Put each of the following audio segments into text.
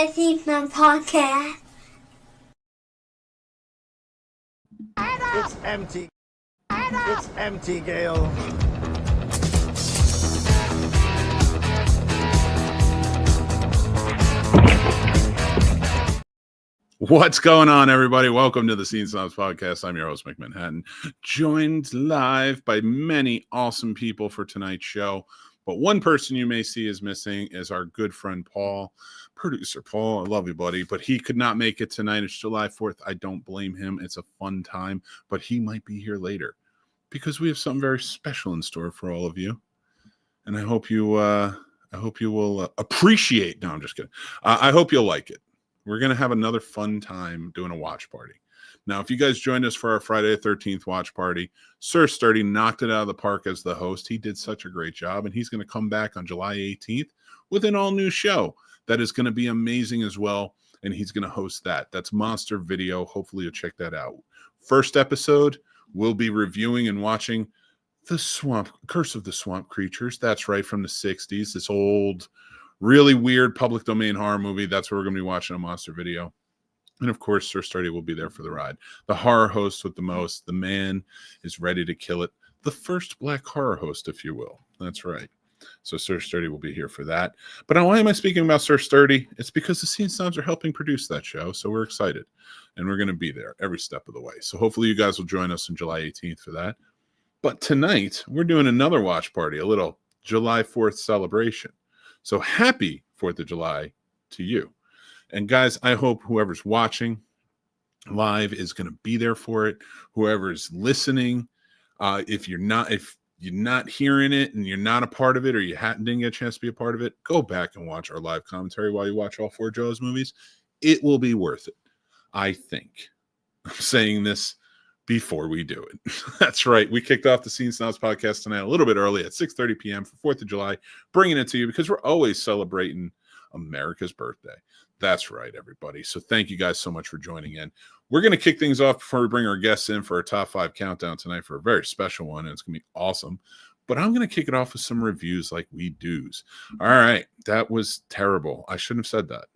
the Scene Snobs Podcast. It's empty. It's empty, Gail. What's going on, everybody? Welcome to the Scene Snobs Podcast. I'm your host, Mick Manhattan, joined live by many awesome people for tonight's show. But one person you may see is missing is our good friend Paul, producer Paul. I love you, buddy, but he could not make it tonight. It's July 4th. I don't blame him. It's a fun time, but he might be here later because we have something very special in store for all of you. And I hope you will appreciate. No, I'm just kidding. I hope you'll like it. We're going to have another fun time doing a watch party. Now, if you guys joined us for our Friday the 13th watch party, Sir Sturdy knocked it out of the park as the host. He did such a great job, and he's going to come back on July 18th with an all-new show that is going to be amazing as well, and he's going to host that. That's Monster Video. Hopefully you'll check that out. First episode, we'll be reviewing and watching The Curse of the Swamp Creatures. That's right, from the 60s. This old, really weird public domain horror movie. That's what we're going to be watching on Monster Video. And of course, Sir Sturdy will be there for the ride. The horror host with the most. The man is ready to kill it. The first black horror host, if you will. That's right. So Sir Sturdy will be here for that. But why am I speaking about Sir Sturdy? It's because the Scene Snobs are helping produce that show. So we're excited. And we're going to be there every step of the way. So hopefully you guys will join us on July 18th for that. But tonight, we're doing another watch party, a little July 4th celebration. So happy 4th of July to you. And guys, I hope whoever's watching live is going to be there for it. Whoever's listening, if you're not hearing it and you're not a part of it, or you didn't get a chance to be a part of it, go back and watch our live commentary while you watch all four Joe's movies. It will be worth it, I think. I'm saying this before we do it. That's right. We kicked off the Scene Snobs Podcast tonight a little bit early at 6:30 p.m. for 4th of July, bringing it to you because we're always celebrating America's birthday. That's right, everybody. So thank you guys so much for joining in. We're going to kick things off before we bring our guests in for our top 5 countdown tonight for a very special one, and it's going to be awesome. But I'm going to kick it off with some reviews like we do's. All right, that was terrible. I shouldn't have said that.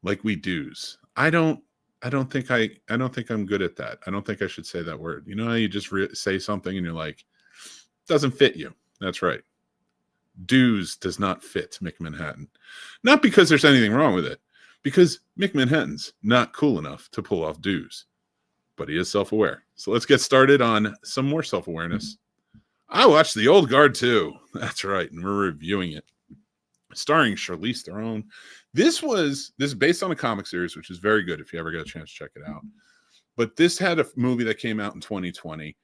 Like we do's. I don't think I'm good at that. I don't think I should say that word. You know how you just say something and you're like, doesn't fit you. That's right. Dues does not fit Mick Manhattan. Not because there's anything wrong with it, because Mick Manhattan's not cool enough to pull off dues, but he is self-aware. So let's get started on some more self-awareness. I watched The Old Guard too. That's right, and we're reviewing it. Starring Charlize Theron. This is based on a comic series, which is very good if you ever get a chance to check it out. But this had a movie that came out in 2020.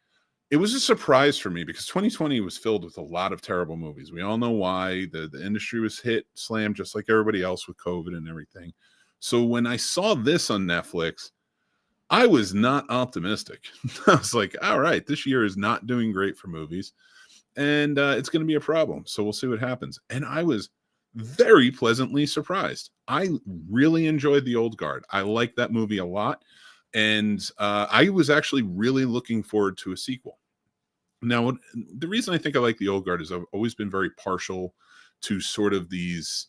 It was a surprise for me because 2020 was filled with a lot of terrible movies. We all know why. The industry was slammed just like everybody else with COVID and everything. So when I saw this on Netflix, I was not optimistic. I was like, all right, this year is not doing great for movies, and it's going to be a problem. So we'll see what happens. And I was very pleasantly surprised. I really enjoyed The Old Guard. I liked that movie a lot. And I was actually really looking forward to a sequel. Now, the reason I think I like The Old Guard is I've always been very partial to sort of these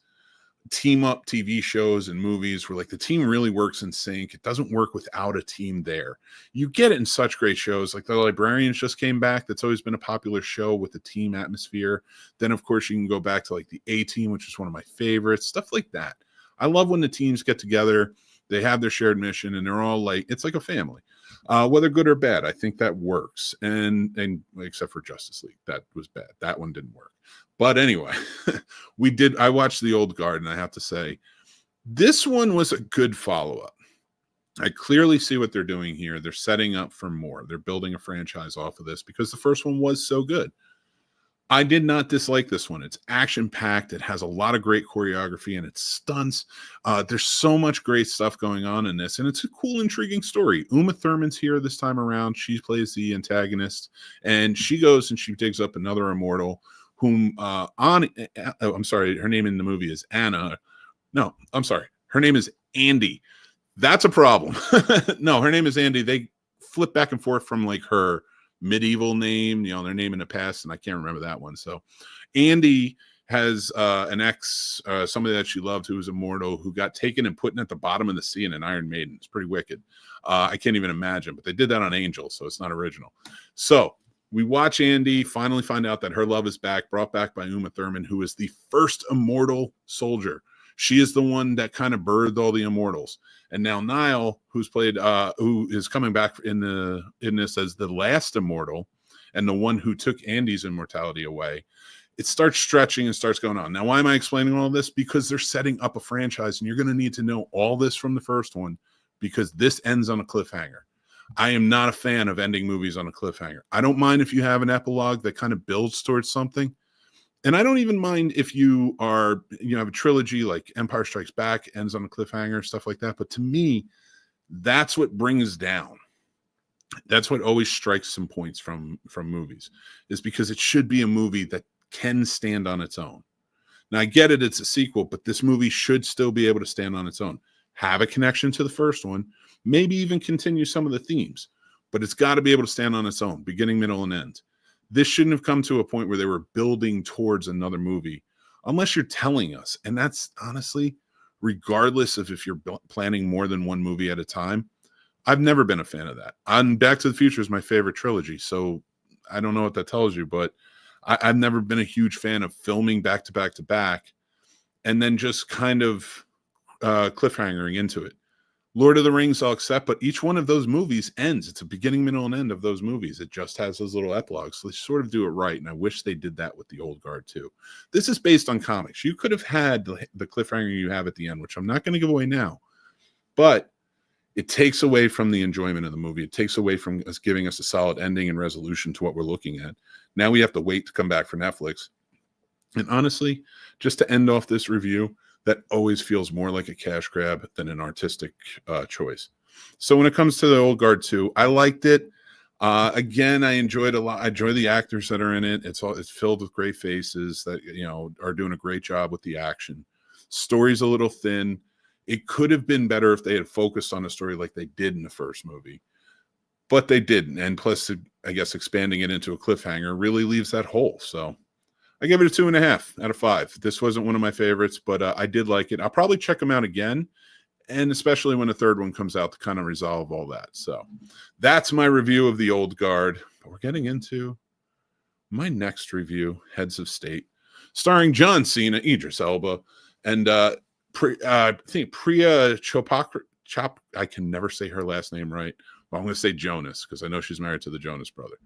team-up TV shows and movies where like the team really works in sync. It doesn't work without a team there. You get it in such great shows. Like The Librarians just came back. That's always been a popular show with the team atmosphere. Then, of course, you can go back to like The A-Team, which is one of my favorites. Stuff like that. I love when the teams get together. They have their shared mission, and they're all like, it's like a family, whether good or bad. I think that works. And except for Justice League, that was bad. That one didn't work. But anyway, I watched The Old Guard, and I have to say, this one was a good follow-up. I clearly see what they're doing here. They're setting up for more. They're building a franchise off of this because the first one was so good. I did not dislike this one. It's action-packed. It has a lot of great choreography, and it's stunts. There's so much great stuff going on in this, and it's a cool, intriguing story. Uma Thurman's here this time around. She plays the antagonist, and she goes and she digs up another immortal whom I'm sorry, her name in the movie is Anna. No, I'm sorry. Her name is Andy. That's a problem. No, her name is Andy. They flip back and forth from like her medieval name, their name in the past, and I can't remember that one. So Andy has an ex, somebody that she loved who was immortal, who got taken and put in at the bottom of the sea in an Iron Maiden. It's pretty wicked. I can't even imagine, but they did that on Angel, so it's not original. So we watch Andy finally find out that her love is back, brought back by Uma Thurman, who is the first immortal soldier. She is the one that kind of birthed all the immortals. And now Niall, who's played, who is coming back in this as the last immortal and the one who took Andy's immortality away, it starts stretching and starts going on. Now, why am I explaining all this? Because they're setting up a franchise, and you're going to need to know all this from the first one, because this ends on a cliffhanger. I am not a fan of ending movies on a cliffhanger. I don't mind if you have an epilogue that kind of builds towards something. And I don't even mind if you have a trilogy like Empire Strikes Back ends on a cliffhanger, stuff like that. But to me, that's what brings down. That's what always strikes some points from movies, is because it should be a movie that can stand on its own. Now, I get it, it's a sequel, but this movie should still be able to stand on its own. Have a connection to the first one, maybe even continue some of the themes, but it's got to be able to stand on its own, beginning, middle, and end. This shouldn't have come to a point where they were building towards another movie, unless you're telling us. And that's honestly, regardless of if you're planning more than one movie at a time, I've never been a fan of that. Back to the Future is my favorite trilogy, so I don't know what that tells you, but I've never been a huge fan of filming back to back to back and then just kind of cliffhangering into it. Lord of the Rings, I'll accept, but each one of those movies ends. It's a beginning, middle, and end of those movies. It just has those little epilogues. So they sort of do it right, and I wish they did that with the Old Guard too. This is based on comics. You could have had the cliffhanger you have at the end, which I'm not going to give away now, but it takes away from the enjoyment of the movie. It takes away from us giving us a solid ending and resolution to what we're looking at. Now we have to wait to come back for Netflix. And honestly, just to end off this review, that always feels more like a cash grab than an artistic choice. So when it comes to the Old Guard 2, I liked it. Again, I enjoyed a lot. I enjoy the actors that are in it. It's filled with great faces that are doing a great job with the action. Story's a little thin. It could have been better if they had focused on a story like they did in the first movie, but they didn't. And plus, I guess expanding it into a cliffhanger really leaves that hole. So I gave it a 2.5 out of 5. This wasn't one of my favorites, but I did like it. I'll probably check them out again, and especially when a third one comes out to kind of resolve all that. So that's my review of the Old Guard. But we're getting into my next review, Heads of State, starring John Cena, Idris Elba, and I think Priya Chopra. I can never say her last name right. Well, I'm going to say Jonas because I know she's married to the Jonas brother.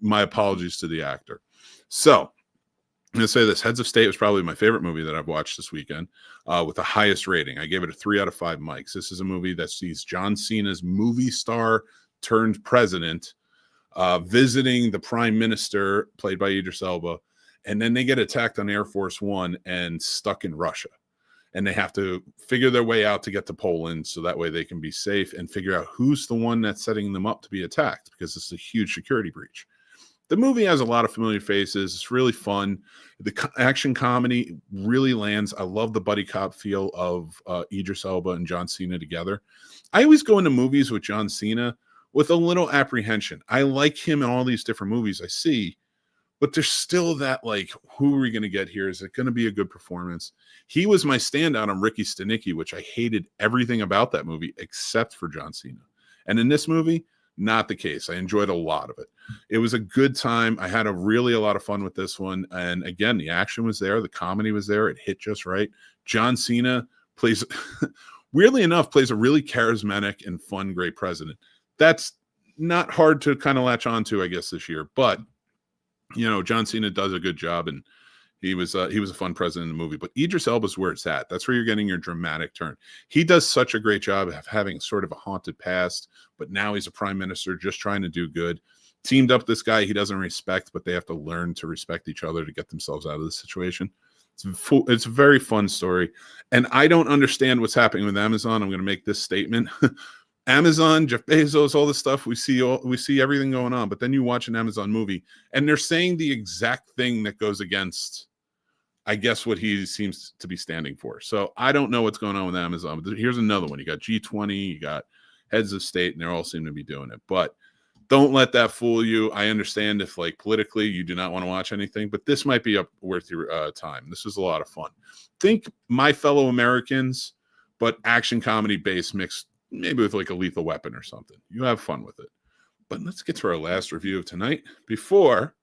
My apologies to the actor. So I'm going to say this. Heads of State was probably my favorite movie that I've watched this weekend with the highest rating. I gave it a 3 out of 5 mics. This is a movie that sees John Cena's movie star turned president visiting the prime minister, played by Idris Elba, and then they get attacked on Air Force One and stuck in Russia. And they have to figure their way out to get to Poland so that way they can be safe and figure out who's the one that's setting them up to be attacked, because it's a huge security breach. The movie has a lot of familiar faces. It's really fun. The action comedy really lands. I love the buddy cop feel of Idris Elba and John Cena together. I always go into movies with John Cena with a little apprehension. I like him in all these different movies I see, but there's still that, like, who are we going to get here? Is it going to be a good performance? He was my standout on Ricky Stenicki, which I hated everything about that movie except for John Cena. And in this movie, not the case. I enjoyed a lot of it. It was a good time. I had a lot of fun with this one. And again, the action was there. The comedy was there. It hit just right. John Cena plays, weirdly enough, plays a really charismatic and fun, great president. That's not hard to kind of latch onto, I guess, this year. But John Cena does a good job, and he was a fun president in the movie. But Idris Elba's where it's at. That's where you're getting your dramatic turn. He does such a great job of having sort of a haunted past, but now he's a prime minister just trying to do good. Teamed up this guy he doesn't respect, but they have to learn to respect each other to get themselves out of the situation. It's a very fun story, and I don't understand what's happening with Amazon. I'm going to make this statement. Amazon, Jeff Bezos, all this stuff, we see everything going on, but then you watch an Amazon movie and they're saying the exact thing that goes against, I guess, what he seems to be standing for. So I don't know what's going on with Amazon, but here's another one. You got G20, you got Heads of State, and they all seem to be doing it. But Don't let that fool you. I understand if, like, politically you do not want to watch anything, but this might be worth your time. This was a lot of fun. Think My Fellow Americans, but action comedy based, mixed maybe with like a Lethal Weapon or something. You have fun with it. But let's get to our last review of tonight before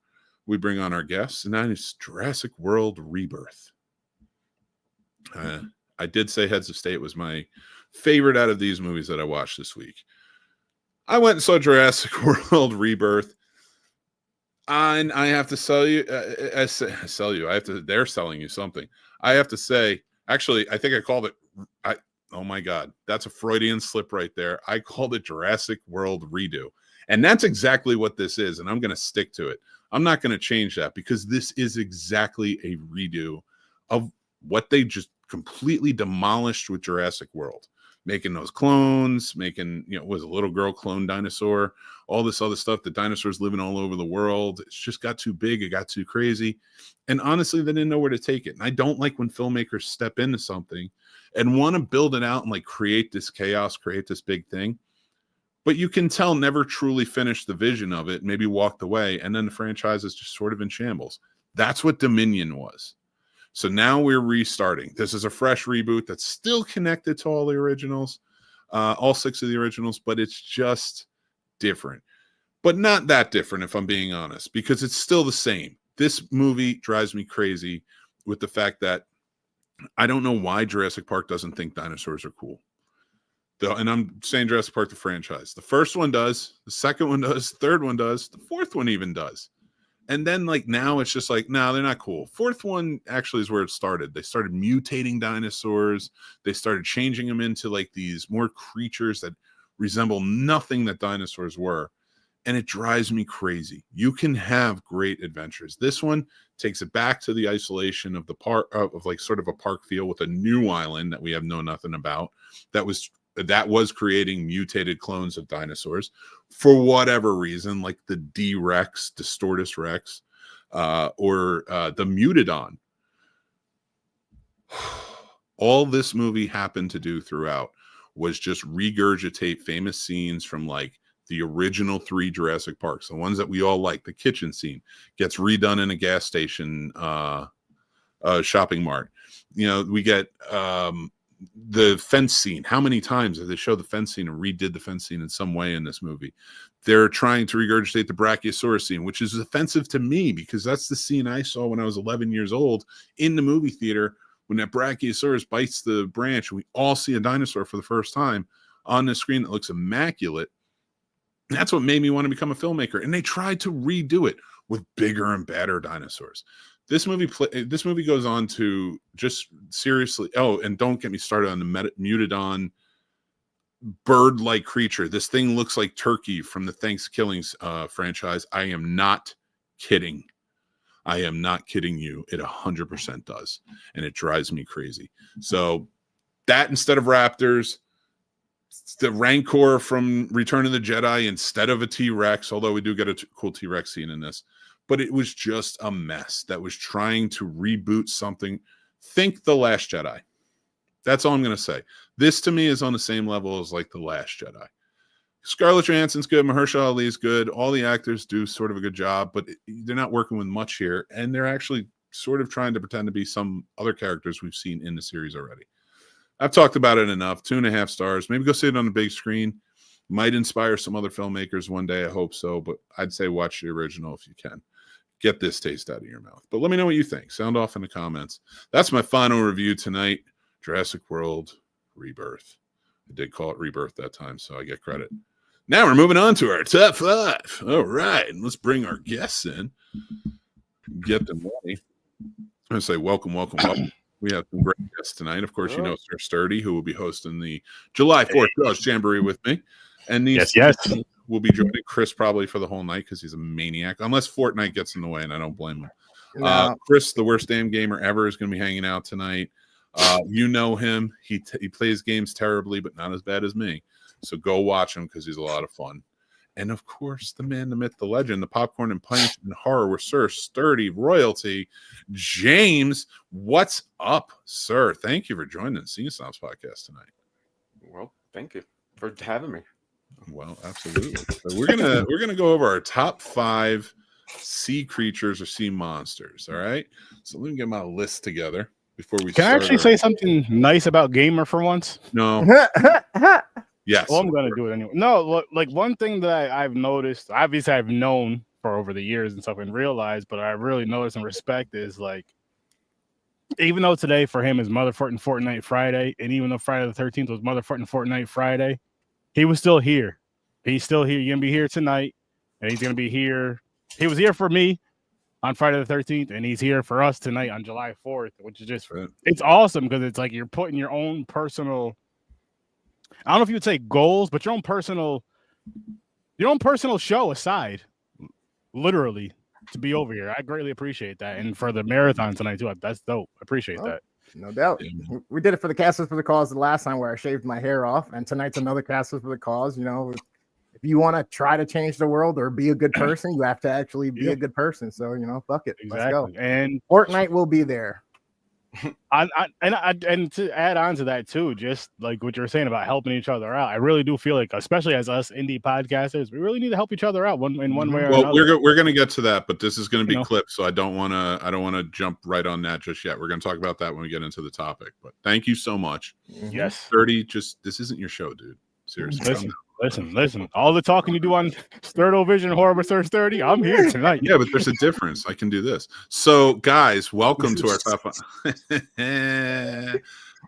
we bring on our guests, and that is Jurassic World Rebirth. I did say Heads of State was my favorite out of these movies that I watched this week. I went and saw Jurassic World Rebirth, and I have to sell you. They're selling you something. I have to say, actually, I think I called it. Oh my God, that's a Freudian slip right there. I called it Jurassic World Redo, and that's exactly what this is. And I'm going to stick to it. I'm not going to change that because this is exactly a redo of what they just completely demolished with Jurassic World. Making those clones, was a little girl clone dinosaur, all this other stuff, the dinosaurs living all over the world. It's just got too big. It got too crazy. And honestly, they didn't know where to take it. And I don't like when filmmakers step into something and want to build it out and like create this chaos, create this big thing. But you can tell never truly finished the vision of it, maybe walked away. And then the franchise is just sort of in shambles. That's what Dominion was. So now we're restarting. This is a fresh reboot that's still connected to all the originals, all 6 of the originals, but it's just different. But not that different, if I'm being honest, because it's still the same. This movie drives me crazy with the fact that I don't know why Jurassic Park doesn't think dinosaurs are cool. And I'm saying Jurassic Park, the franchise. The first one does, the second one does, the third one does, the fourth one even does. And then, like, now it's just like, no, they're not cool. Fourth one actually is where it started. They started mutating dinosaurs. They started changing them into, like, these more creatures that resemble nothing that dinosaurs were. And it drives me crazy. You can have great adventures. This one takes it back to the isolation of the park, of like sort of a park feel with a new island that we have known nothing about. That was creating mutated clones of dinosaurs for whatever reason, like the D-Rex, Distortus Rex, or the Mutodon. All this movie happened to do throughout was just regurgitate famous scenes from like the original 3 Jurassic Parks, the ones that we all like. The kitchen scene gets redone in a gas station, shopping mart. We get the fence scene. How many times have they showed the fence scene and redid the fence scene in some way in this movie? They're trying to regurgitate the Brachiosaurus scene, which is offensive to me because that's the scene I saw when I was 11 years old in the movie theater when that Brachiosaurus bites the branch and we all see a dinosaur for the first time on the screen that looks immaculate. That's what made me want to become a filmmaker. And they tried to redo it with bigger and badder dinosaurs. This movie goes on to just seriously. Oh, and don't get me started on the Mutodon bird-like creature. This thing looks like Turkey from the Thanksgiving franchise. I am not kidding. I am not kidding you. It 100% does, and it drives me crazy. So that instead of raptors, the Rancor from Return of the Jedi instead of a T-Rex, although we do get a cool T-Rex scene in this. But it was just a mess that was trying to reboot something. Think The Last Jedi. That's all I'm going to say. This, to me, is on the same level as, like, The Last Jedi. Scarlett Johansson's good. Mahershala Ali's good. All the actors do sort of a good job, but they're not working with much here. And they're actually sort of trying to pretend to be some other characters we've seen in the series already. I've talked about it enough. 2.5 stars. Maybe go see it on the big screen. Might inspire some other filmmakers one day. I hope so. But I'd say watch the original if you can. Get this taste out of your mouth. But let me know what you think. Sound off in the comments. That's my final review tonight. Jurassic World Rebirth. I did call it Rebirth that time, so I get credit. Now we're moving on to our top 5. All right. Let's bring our guests in. Get them ready. I'm going to say welcome. We have some great guests tonight. Of course, you know Sir Sturdy, who will be hosting the July 4th Jaws Jamboree with me. And these will be joining Chris probably for the whole night because he's a maniac, unless Fortnite gets in the way, and I don't blame him. No. Chris, the worst damn gamer ever, is going to be hanging out tonight. You know him. He plays games terribly, but not as bad as me. So go watch him because he's a lot of fun. And, of course, the man, the myth, the legend, the popcorn and punch and horror with Sir Sturdy Royalty, James. What's up, sir? Thank you for joining the Scene Snobs Podcast tonight. Well, thank you for having me. Well, absolutely. So we're gonna go over our top 5 sea creatures or sea monsters. All right. So let me get my list together before we Can I start. actually say something nice about Gamer for once? No. Yes. Well, I'm gonna do it anyway. No, look, like one thing that I've noticed, obviously I've known for over the years and stuff and realized, but I really notice and respect is like, even though today for him is Motherfucking Fortnite Friday, and even though Friday the 13th was Motherfucking Fortnite Friday, he was still here. He's still here. You're gonna be here tonight, and he's gonna be here. He was here for me on Friday the 13th, and he's here for us tonight on July 4th, which is just it's awesome because it's like you're putting your own personal. I don't know if you would say goals, but your own personal show aside, literally, to be over here. I greatly appreciate that, and for the marathon tonight too. That's dope. I appreciate that. No doubt. We did it for the Castles for the Cause the last time where I shaved my hair off, and tonight's another Castles for the Cause. You know, if you want to try to change the world or be a good person, you have to actually be a good person. So, you know, fuck it. Exactly. Let's go. And Fortnite will be there. And to add on to that too, just like what you're saying about helping each other out, I really do feel like, especially as us indie podcasters, we really need to help each other out in one way or another. Well, we're going to get to that, but this is going to be clipped, so I don't want to jump right on that just yet. We're going to talk about that when we get into the topic. But thank you so much. Yes, 30. This isn't your show, dude. Seriously. Listen. All the talking you do on Sturdo Vision Horror Search 30, I'm here tonight. Yeah, but there's a difference. I can do this. So, guys, welcome to our top 5.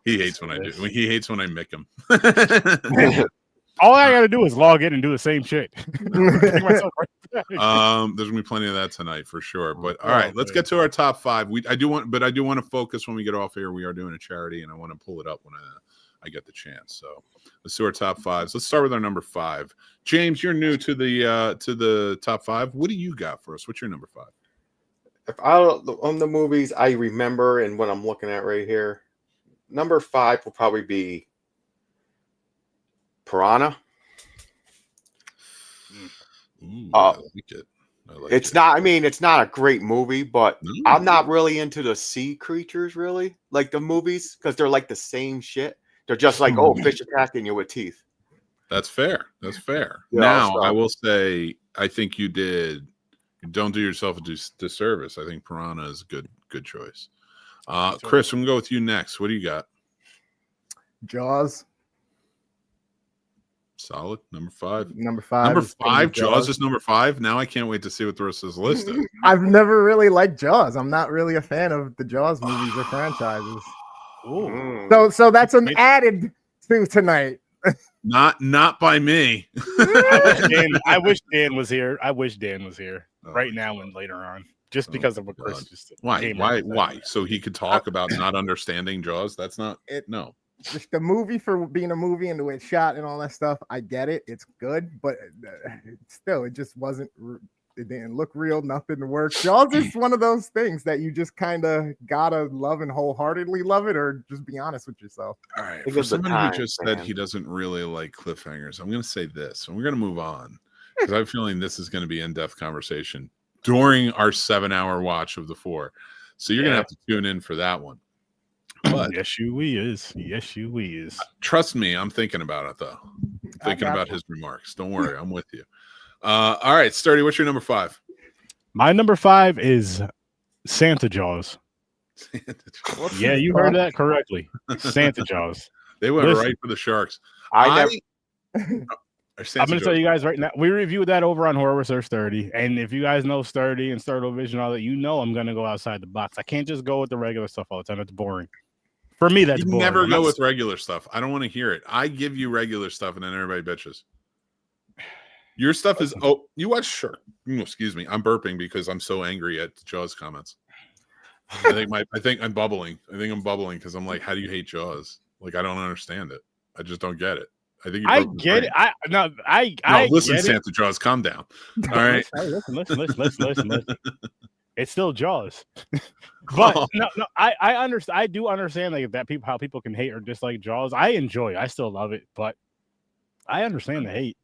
He hates when I do. He hates when I mick him. All I got to do is log in and do the same shit. There's gonna be plenty of that tonight for sure. But all right, let's get to our top 5. I do want to focus when we get off here. We are doing a charity, and I want to pull it up when I get the chance. So let's do our top 5s. Let's start with our number 5. James, you're new to the top 5. What do you got for us? What's your number 5? If on the movies I remember and what I'm looking at right here, number 5 will probably be Piranha. Ooh, I like it. It's not. I mean, it's not a great movie, but I'm not really into the sea creatures, really, like the movies, because they're like the same shit. They're just like, fish attacking you with teeth. That's fair. That's fair. Yeah, now, I will say, I think you don't do yourself a disservice. I think Piranha is a good choice. Chris, I'm going to go with you next. What do you got? Jaws. Solid. Number 5. Number 5. Jaws is number 5. Now I can't wait to see what the rest of this list is. I've never really liked Jaws. I'm not really a fan of the Jaws movies or franchises. Ooh. So that's an added to tonight. Not by me. I wish Dan was here. Right now and later on, just because of what Chris just said. Why? So he could talk about not understanding Jaws? That's not it. No. Just the movie for being a movie and the way it's shot and all that stuff. I get it. It's good, but still, it just wasn't. It didn't look real. Nothing worked. Jaws is one of those things that you just kind of gotta love and wholeheartedly love it, or just be honest with yourself. All right. For somebody who just said he doesn't really like cliffhangers, I'm going to say this, and we're going to move on because I'm feeling this is going to be in-depth conversation during our 7-hour watch of the 4. So you're going to have to tune in for that one. But yes, you is. Trust me, I'm thinking about it though. Thinking about his remarks. Don't worry, I'm with you. All right, Sturdy, what's your number 5? My number 5 is Santa Jaws. Yeah, you heard that correctly. Santa Jaws. They went right for the sharks. I'm going to tell you guys right now, we reviewed that over on Horror Research 30. And if you guys know Sturdy and Sturdo Vision, all that, you know I'm going to go outside the box. I can't just go with the regular stuff all the time. It's boring. For me, that's boring. Never go with regular stuff. I don't want to hear it. I give you regular stuff and then everybody bitches. Your stuff is you watch Shark. Excuse me. I'm burping because I'm so angry at Jaws comments. I think I'm bubbling. I'm bubbling because I'm like, how do you hate Jaws? Like I don't understand it. I just don't get it. I think I get it. Listen, Santa Jaws, calm down. All right. Listen. It's still Jaws. But no, I understand. I do understand like that how people can hate or dislike Jaws. I enjoy it. I still love it, but I understand the hate.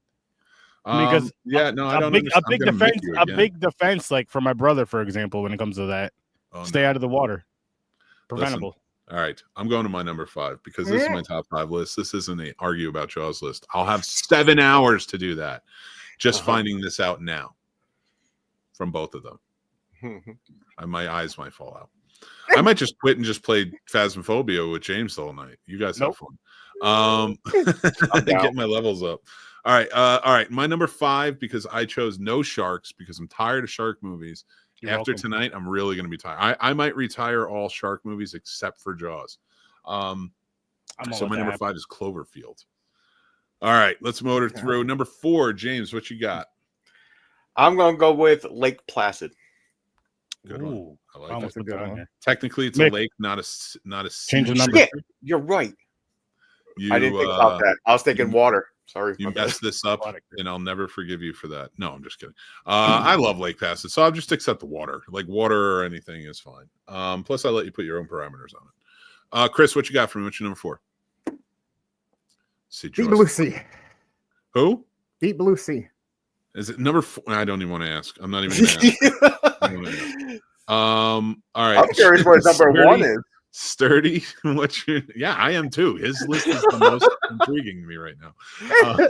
Because I don't a big defense, like for my brother, for example, when it comes to that, stay out of the water. Preventable. All right, I'm going to my number 5 because this is my top 5 list. This isn't a argue about Jaws list. I'll have 7 hours to do that. Just finding this out now from both of them. My eyes might fall out. I might just quit and just play Phasmophobia with James the whole night. You guys have fun. I'll get my levels up. All right. My number 5, because I chose no sharks because I'm tired of shark movies. You're After welcome. tonight, I'm really going to be tired. I might retire all shark movies except for Jaws. So my number 5 is Cloverfield. All right, let's motor through. Number 4, James, what you got? I'm gonna go with Lake Placid. Good one. I like That's it. a good one. Technically, it's Mick. a lake, not a Change the sea. number. Shit, you're right. I didn't think about that. I was thinking water. Sorry. You messed this up, and I'll never forgive you for that. No, I'm just kidding. I love Lake Placid, so I'll just accept the water. Like water or anything is fine. Plus, I let you put your own parameters on it. Chris, what you got for me? What's your number 4? Deep Blue Sea. Who? Deep Blue Sea. Is it number 4? I don't even want to ask. I'm not even going to ask. All right. I'm curious what number 1 is. Sturdy. What's your? Yeah, I am too. His list is the most intriguing to me right now.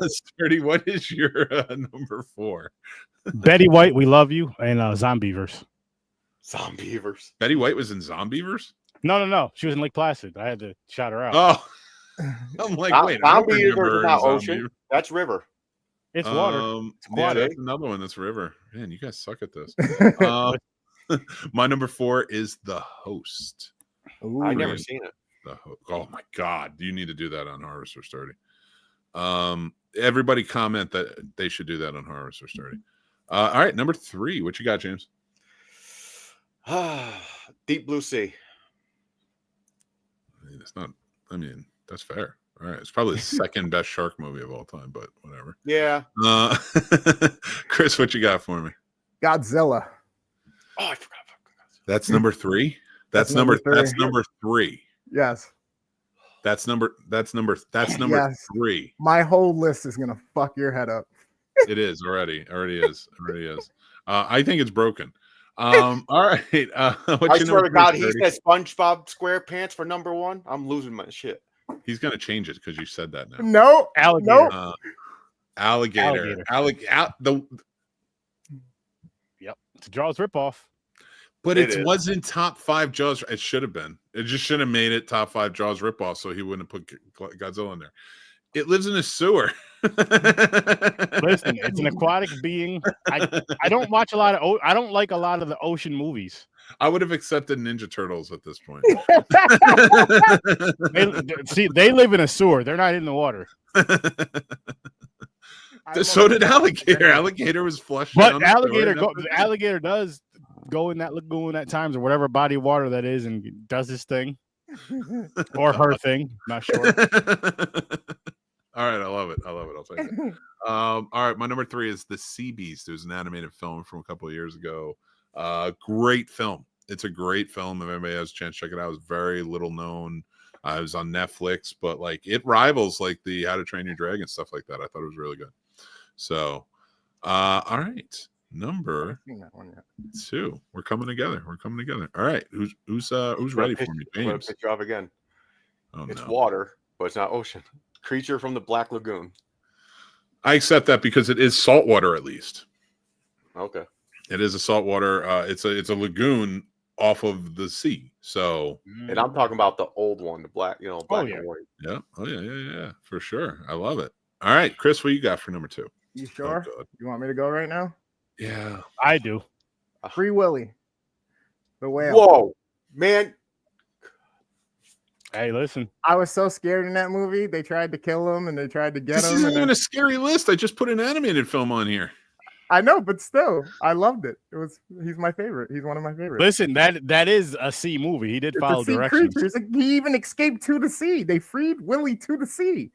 Sturdy, what is your number 4? Betty White, we love you, and Zombieverse. Zombievers. Betty White was in Zombievers? No. She was in Lake Placid. I had to shout her out. Oh, I'm like, wait. I don't Zombievers remember is not Zombie- ocean. That's river. It's water. It's Yeah, aquatic. that's another one that's river. Man, you guys suck at this. My number 4 is The Host. Ooh. I never seen it. Oh my God, you need to do that on Harvester Sturdy. Everybody comment that they should do that on Harvester Sturdy. All right, number 3. What you got, James? Deep Blue Sea. It's not. I mean, that's fair. All right, it's probably the second best shark movie of all time, but whatever. Yeah. Chris, what you got for me? Godzilla. Oh, I forgot. That's number 3. That's number number. That's 3. number 3. Yes. That's number Yes. 3. My whole list is gonna fuck your head up. It is already is. I think it's broken. All right. I swear to God, he said SpongeBob SquarePants for number 1. I'm losing my shit. He's gonna change it because you said that now. No. Alligator. No. Alligator. Yep. It's a Jaws ripoff. But It it is. wasn't top 5 Jaws. It should have been. It just should have made it top 5 Jaws ripoff, so he wouldn't have put Godzilla in there. It lives in a sewer. Listen, it's an aquatic being. I don't watch a lot of. I don't like a lot of the ocean movies. I would have accepted Ninja Turtles at this point. They live in a sewer. They're not in the water. So did Alligator. Alligator was flushed. But down the alligator does go in that lagoon at times or whatever body of water that is and does his thing or her thing. Not sure. All right, I love it. I'll take it. All right, my number 3 is The Sea Beast. It was an animated film from a couple of years ago. Great film. It's a great film. If anybody has a chance, check it out. It's very little known. It was on Netflix, but like it rivals like the How to Train Your Dragon stuff like that. I thought it was really good. So, all right, number 2. We're coming together. All right, who's ready for me? I'm gonna James. pick you up again. Oh, It's no. water, but it's not ocean. Creature from the Black Lagoon. I accept that because it is saltwater at least. Okay. It is a saltwater. It's a lagoon off of the sea. So And I'm talking about the old one, the black, black yeah. and white. yeah. Oh yeah, for sure. I love it. All right, Chris, what you got for number 2? You sure? Oh, God. You want me to go right now? Yeah. I do. Free Willy. The whale. Whoa, man. Hey, listen. I was so scared in that movie. They tried to kill him and they tried to get This him. isn't and even then- a scary list. I just put an animated film on here. I know, but still, I loved it. He's my favorite. He's one of my favorites. Listen, that is a sea movie. He did It's follow a sea directions. creature. It's like he even escaped to the sea. They freed Willie to the sea.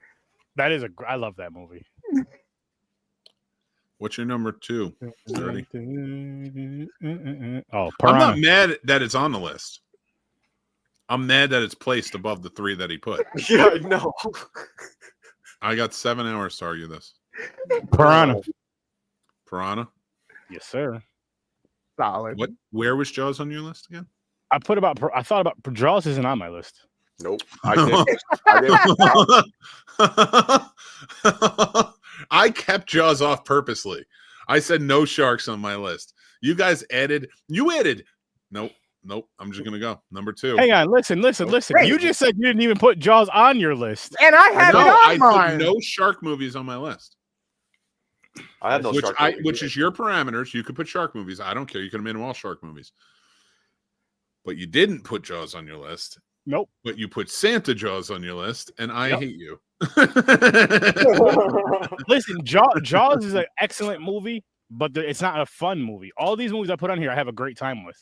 That is I love that movie. What's your number 2? Sturdy? Oh, I'm not Piranha. mad that it's on the list. I'm mad that it's placed above the 3 that he put. Yeah, no. I got 7 hours to argue this. Piranha. Piranha. Yes, sir. Solid. What? Where was Jaws on your list again? I thought about Jaws isn't on my list. Nope. I did. I kept Jaws off purposely. I said no sharks on my list. You guys added. You added. Nope. I'm just gonna go number 2. Hang on, listen. Wait. You just said you didn't even put Jaws on your list. And I have it on I mine. put no shark movies on my list. I have no shark movies which either. is your parameters. You could put shark movies. I don't care. You could have made them all shark movies. But you didn't put Jaws on your list. Nope. But you put Santa Jaws on your list, and I Yep. hate you. Listen, Jaws is an excellent movie, but it's not a fun movie. All these movies I put on here, I have a great time with.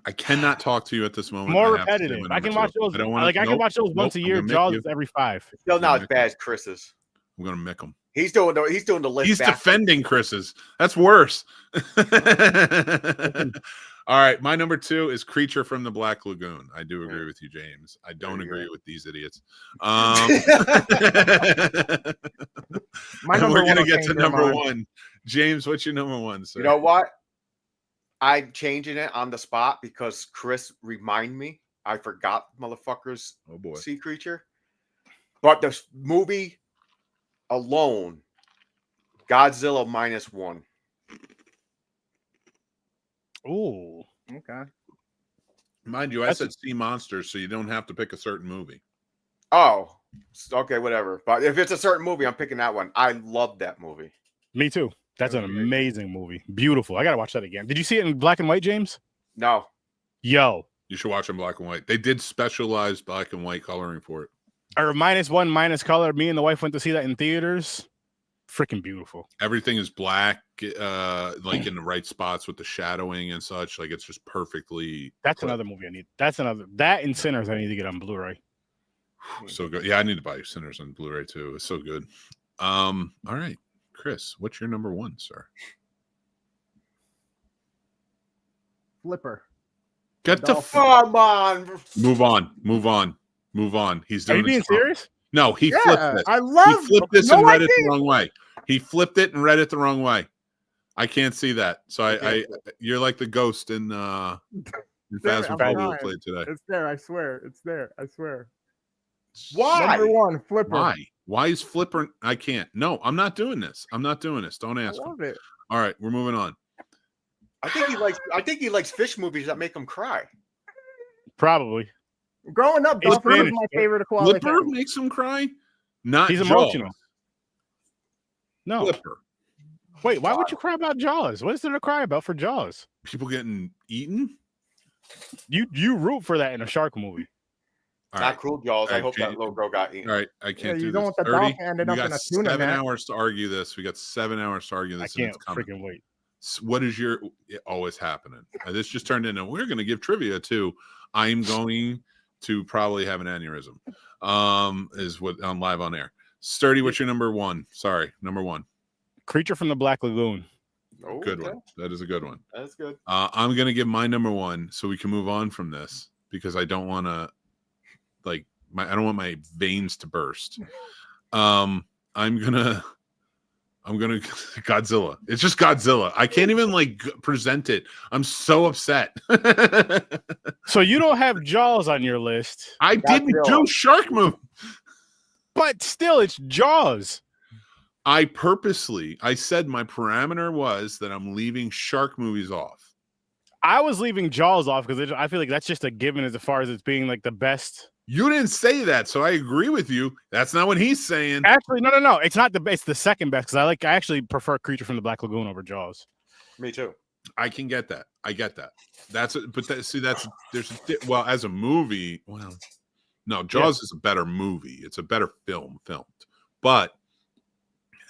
I cannot talk to you at this moment. More I have to do repetitive. my I can number watch 2. those. I don't wanna- I can nope, watch those once a nope, year. I'm gonna Jaws make is every 5. Still not as bad as Chris's. I'm gonna mick him. He's doing the list. He's back. defending Chris's. That's worse. All right, my number 2 is Creature from the Black Lagoon. I do agree with you, James. I don't There you agree go. with these idiots. My And number we're one gonna will get change to your number mind. 1. James, what's your number 1, sir? You know what? I'm changing it on the spot because Chris reminded me. I forgot motherfuckers Oh boy. sea creature. But the movie alone, Godzilla -1. Ooh. Okay. Mind you, I That's said sea monsters, so you don't have to pick a certain movie. Oh, okay, whatever. But if it's a certain movie, I'm picking that one. I love that movie. Me too. That's an Okay. amazing movie. Beautiful. I gotta watch that again. Did you see it in black and white, James? No, Yo. You should watch in black and white. They did specialized black and white coloring for it. Or -1 minus color. Me and the wife went to see that in theaters. Freaking beautiful. Everything is black, like in the right spots with the shadowing and such. Like it's just perfectly. That's clipped. another movie I need. That and Sinners I need to get on Blu-ray. So good. Yeah, I need to buy Sinners on Blu-ray too. It's so good. All right, Chris, what's your number 1, sir? Flipper. Get the Dolphin. come on. move on. He's Are doing you being his job. serious? No, he flipped Yeah, this. I He love. flipped this No, and I read it the didn't. wrong way. He flipped it and read it the wrong way. I can't see that. So Okay. you're like the ghost in Fast and I'm Furious trying. played today. It's there. I swear. It's there. I swear. Why? Number 1, Flipper. Why? Why is Flipper? I can't. No, I'm not doing this. Don't I ask him. love it. All right, we're moving on. I think he likes fish movies that make him cry. Probably. Growing up, It's Dolphin was Spanish, my but favorite quality. Flipper makes him cry. Not He's Jaws. emotional. No. Flipper. Wait, why would you cry about Jaws? What is there to cry about for Jaws? People getting eaten. You root for that in a shark movie. All Not right. Cruel Jaws. I Alright, hope that Jane. little girl got eaten. All right, I can't you do don't this. want the 30. dolphin ended We up got in a tuna 7 net. hours to argue this. We got 7 hours to argue I this. and can't it's coming. freaking wait. What is your always happening? This just turned into we're going to give trivia to. I'm going to probably have an aneurysm. Is what I'm live on air. Sturdy, what's your number 1? Sorry, number 1. Creature from the Black Lagoon. Oh, Good okay. one. That is a good one. That's good. I'm going to give my number 1 so we can move on from this because I don't want to I don't want my veins to burst. I'm gonna Godzilla. It's just Godzilla. I can't even present it. I'm so upset. So you don't have Jaws on your list, I didn't Godzilla. do shark movie. but still, it's Jaws. I said my parameter was that I'm leaving shark movies off. I was leaving Jaws off because I feel like that's just a given as far as it's being like the best. You didn't say that, so I agree with you. That's not what he's saying. Actually, no. It's not the best. It's the second best because I actually prefer Creature from the Black Lagoon over Jaws. Me too. I can get that. I get that. Well, as a movie, no, Jaws is a better movie. It's a better filmed. But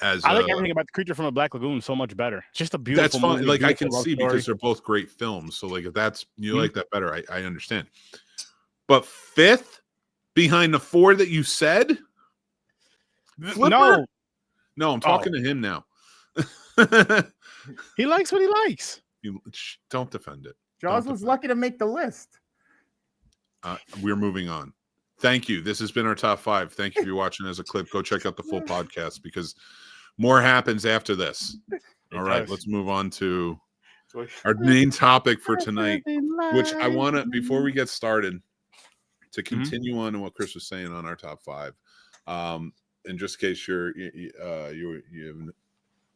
as I like everything about the Creature from the Black Lagoon so much better. It's just a beautiful. that's fine. movie, Like I beautiful can love see story. because they're both great films. So if that's you like that better, I understand. But 5th behind the 4 that you said, Flipper? No, I'm talking to him now. He likes what he likes. Don't defend it. Jaws Don't was defend lucky to make the list. We're moving on. Thank you. This has been our top 5. Thank you for watching as a clip. Go check out the full podcast because more happens after this. All right, let's move on to our main topic for tonight, which I want to, before we get started, to continue on what Chris was saying on our top 5. And just in case you haven't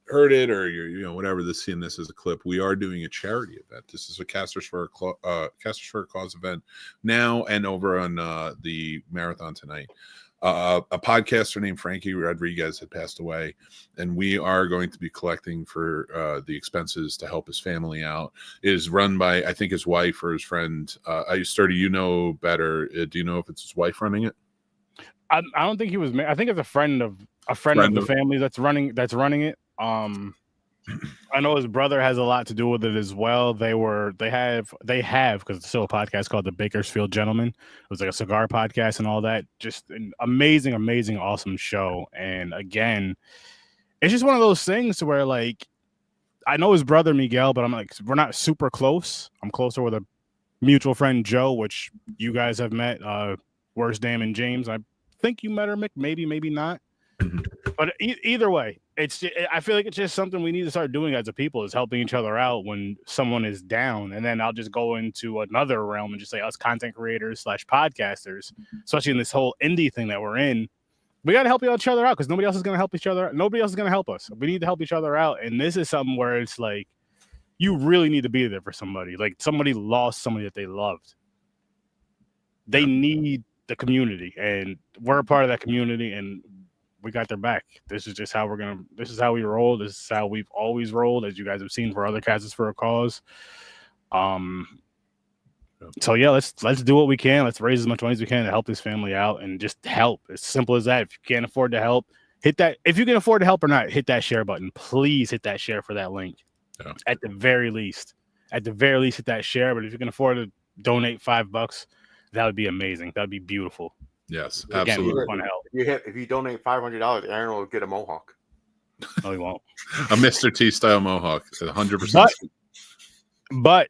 heard it or you're whatever, seeing this as a clip, we are doing a charity event. This is a Casters for a Cause event now and over on the marathon tonight. A podcaster named Frankie Rodriguez had passed away, and we are going to be collecting for the expenses to help his family out. It is run by, I think, his wife or his friend. Sturdy, you know better. Do you know if it's his wife running it? I don't think he was. I think it's a friend of the family that's running it. I know his brother has a lot to do with it as well. They have because it's still a podcast called the Bakersfield Gentleman. It was like a cigar podcast and all that. Just an amazing, awesome show. And again, it's just one of those things where, like, I know his brother Miguel, but I'm like, we're not super close. I'm closer with a mutual friend Joe, which you guys have met. Worst Damn and James. I think you met her, Mick. Maybe not. But either way, I feel like it's just something we need to start doing as a people, is helping each other out when someone is down. And then I'll just go into another realm and just say us content creators / podcasters, especially in this whole indie thing that we're in, we got to help each other out because nobody else is going to help each other. Nobody else is going to help us. We need to help each other out. And this is something where it's like, you really need to be there for somebody. Like, somebody lost somebody that they loved. They need the community, and we're a part of that community, and we got their back. This is just how this is how we roll. This is how we've always rolled, as you guys have seen for other Casters for a Cause. So yeah, let's do what we can. Let's raise as much money as we can to help this family out and just help. As simple as that. If you can't afford to help, hit that. If you can afford to help or not, hit that share button. Please hit that share for that link. Yeah. At the very least, hit that share. But if you can afford to donate $5, that would be amazing. That would be beautiful. Yes, again, absolutely. If you donate $500, Aaron will get a mohawk. No, he won't. A Mr. T style mohawk, 100%. But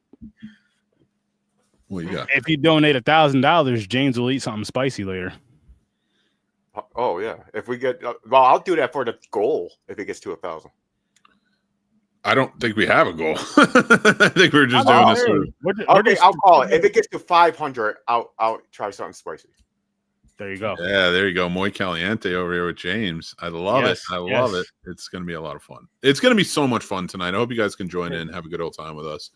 what you got? If you donate $1,000, James will eat something spicy later. Oh yeah, if we get I'll do that for the goal if it gets to 1,000. I don't think we have a goal. I think we're just doing this. Okay, I'll call it. If it gets to 500, I'll try something spicy. There you go. Yeah, there you go. Muy Caliente over here with James. I love it. I love it. It's going to be a lot of fun. It's going to be so much fun tonight. I hope you guys can join in, have a good old time with us.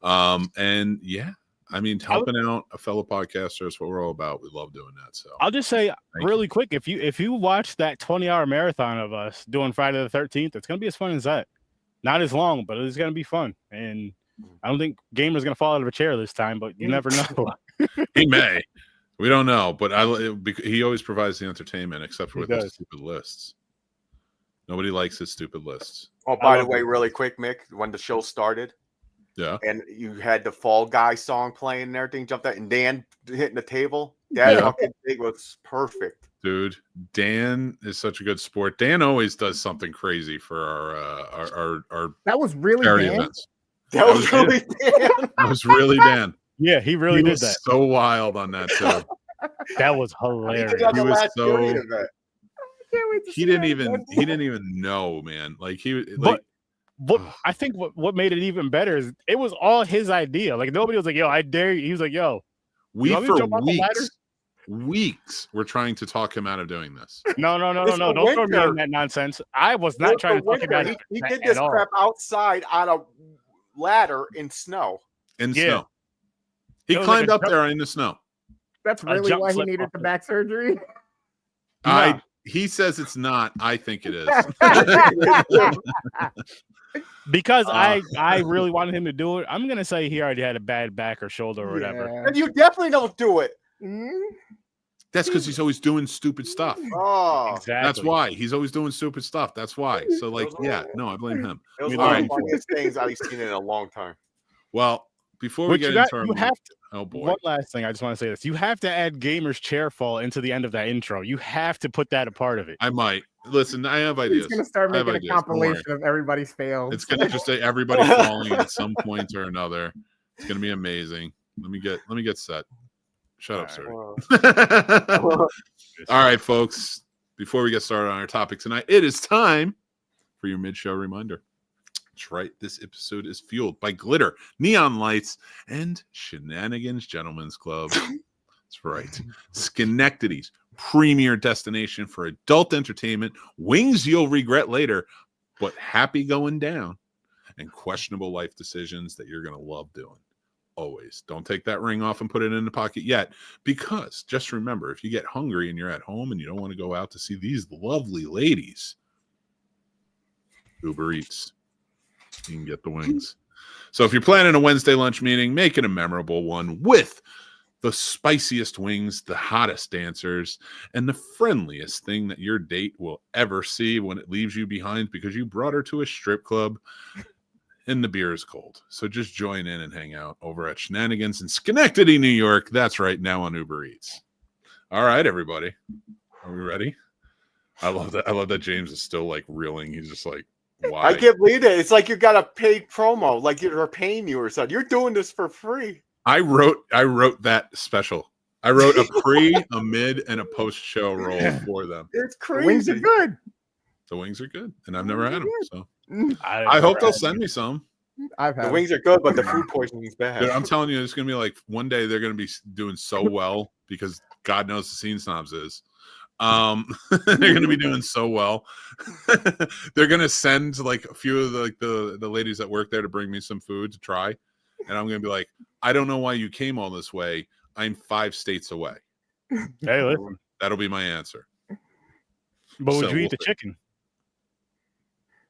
And yeah, I mean, helping out a fellow podcaster is what we're all about. We love doing that. So I'll just say really quick, if you watch that 20-hour marathon of us doing Friday the 13th, it's going to be as fun as that. Not as long, but it's going to be fun. And I don't think Gamer's going to fall out of a chair this time, but you never know. He may. We don't know, but he always provides the entertainment, except for with his stupid lists. Nobody likes his stupid lists. Oh, by the way, really quick, Mick, when the show started, and you had the Fall Guy song playing and everything, jumped out, and Dan hitting the table. That fucking thing was perfect. Dude, Dan is such a good sport. Dan always does something crazy for our that was really charity Dan? events. That was really Dan. That was really Dan. Yeah, he really did that. So wild on that show. That was hilarious. He was so. He didn't even know, man. Like he like. What I think what made it even better is it was all his idea. Like nobody was like, "Yo, I dare you." He was like, "Yo, we for weeks we're trying to talk him out of doing this." No. Don't throw me on that nonsense. I was not trying to talk him out of it. He did this crap outside on a ladder in snow. Snow. He climbed up there in the snow. That's really why he needed the back surgery? He says it's not. I think it is. Because I really wanted him to do it. I'm going to say he already had a bad back or shoulder or whatever. And you definitely don't do it. That's because he's always doing stupid stuff. Oh, exactly. That's why. He's always doing stupid stuff. That's why. So, like, I blame him. It was one of the funniest things I've seen in a long time. Well, before we get into our oh boy. One last thing, I just want to say this. You have to add Gamer's chair fall into the end of that intro. You have to put that a part of it. I might. Listen, I have ideas. He's going to start making a compilation of everybody's fails. It's going to just say everybody falling at some point or another. It's going to be amazing. Let me get set. Shut up, sir. All right, folks. Before we get started on our topic tonight, it is time for your mid-show reminder. That's right. This episode is fueled by glitter, neon lights, and Shenanigans Gentlemen's Club. That's right. Schenectady's premier destination for adult entertainment. Wings you'll regret later, but happy going down, and questionable life decisions that you're going to love doing. Always. Don't take that ring off and put it in the pocket yet, because just remember, if you get hungry and you're at home and you don't want to go out to see these lovely ladies, Uber Eats. You can get the wings. So if you're planning a Wednesday lunch meeting, make it a memorable one with the spiciest wings, the hottest dancers, and the friendliest thing that your date will ever see when it leaves you behind because you brought her to a strip club and the beer is cold. So just join in and hang out over at Shenanigans in Schenectady, New York. That's right, now on Uber Eats. All right, everybody. Are we ready? I love that. I love that James is still like reeling. He's just like, why? I can't believe it. It's like you got a paid promo, like you're paying you or something. You're doing this for free. I wrote that special. I wrote a pre, a mid, and a post-show roll for them. It's The crazy. wings are good. The wings are good, and I've never had them. So I I hope they'll send me some. I've The had wings are good, but the food poisoning is bad. Dude, I'm telling you, it's gonna be like one day they're gonna be doing so well because God knows the Scene Snobs is. They're gonna be doing so well. They're gonna send like a few of the ladies that work there to bring me some food to try, and I'm gonna be like, I don't know why you came all this way. I'm 5 states away. Hey, listen. That'll be my answer. But would So you we'll eat the see. chicken?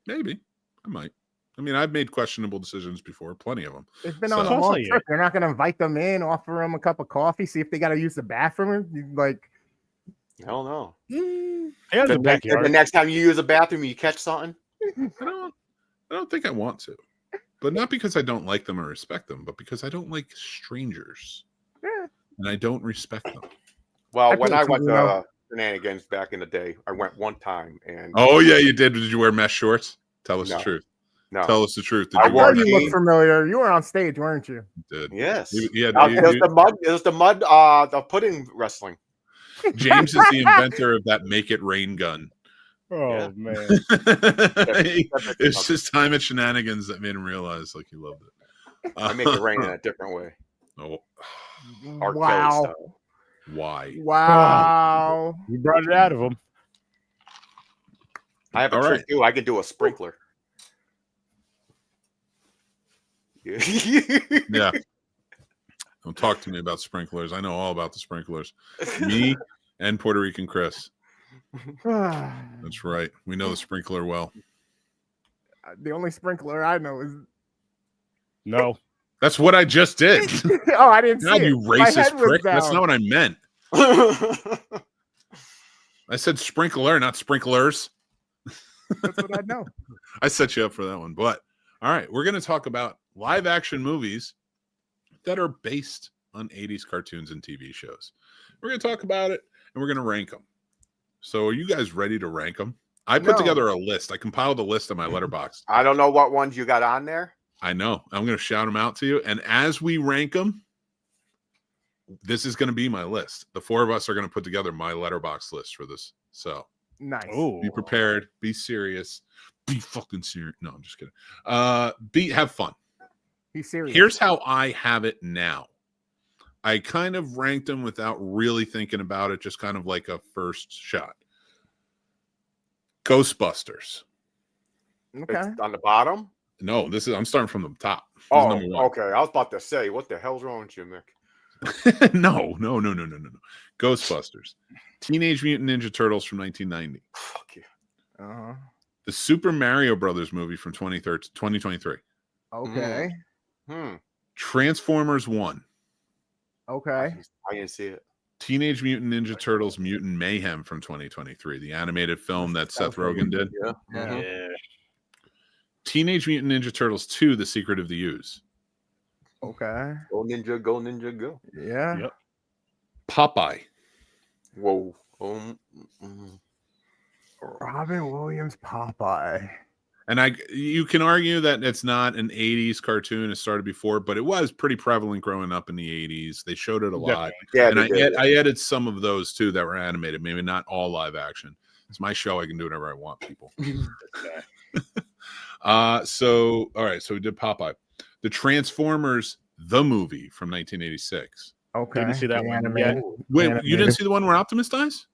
Maybe I might. I mean, I've made questionable decisions before, plenty of them. They've been So- on a long trip. They're not going to invite them in, offer them a cup of coffee, see if they got to use the bathroom. Like, Hell no. mm, He has a The backyard. next time you use a bathroom, you catch something. I don't think I want to, but not because I don't like them or respect them, but because I don't like strangers yeah. and I don't respect them. Well, when feel I it, went you to know. Shenanigans back in the day, I went one time and Oh yeah, you did. Did you wear mesh shorts? Tell us No. the truth. no. Tell us the truth. Did I you wore wear Oh, you mesh? look familiar. You were on stage, weren't you? You did. Yes. Yeah, It was the mud, the pudding wrestling. James is the inventor of that make it rain gun. Oh Yeah. man. It's his time at Shenanigans that made him realize like he loved it. I make it rain in a different way. Oh, R. Kelly Wow. style. why? Wow. You brought it out of him. I have a All trick right. too. I can do a sprinkler. Yeah. Don't talk to me about sprinklers. I know all about the sprinklers. Me and Puerto Rican Chris. That's right. We know the sprinkler well. The only sprinkler I know is. No. That's what I just did. Oh, I didn't see God, it. you My head racist was prick. That's down. not what I meant. I said sprinkler, not sprinklers. That's what I know. I set you up for that one. But all right, we're going to talk about live action movies that are based on 80s cartoons and TV shows. We're going to talk about it and we're going to rank them. So are you guys ready to rank them? I put No. together a list. I compiled a list on my letterbox. I don't know what ones you got on there. I know. I'm going to shout them out to you. And as we rank them, this is going to be my list. The 4 of us are going to put together my letterbox list for this. So Nice. Oh. be prepared. Be serious. Be fucking serious. No, I'm just kidding. Have fun. He's serious. Here's how I have it now. I kind of ranked them without really thinking about it, just kind of like a first shot. Ghostbusters. Okay. It's on the bottom. No, I'm starting from the top. This is Oh, number 1. okay. I was about to say, what the hell's wrong with you, Mick? No. Ghostbusters. Teenage Mutant Ninja Turtles from 1990. Fuck you. Uh-huh. The Super Mario Brothers movie from 2023. Okay. Transformers 1. Okay. I didn't see it. Teenage Mutant Ninja Turtles Mutant Mayhem from 2023. The animated film that Seth Rogen did. Yeah. Yeah. Mhm. Yeah. Teenage Mutant Ninja Turtles 2, The Secret of the Ooze. Okay. Go ninja, go ninja, go. Yeah. Yep. Popeye. Whoa. Robin Williams Popeye. And you can argue that it's not an 80s cartoon. It started before, but it was pretty prevalent growing up in the 80s. They showed it a lot. Yeah, And they did. I added some of those too that were animated, maybe not all live action. It's my show. I can do whatever I want, people. So all right, so we did Popeye. The Transformers, the movie from 1986. Okay. Didn't see that The one. animated. Wait, you Animated. didn't see the one where Optimus dies?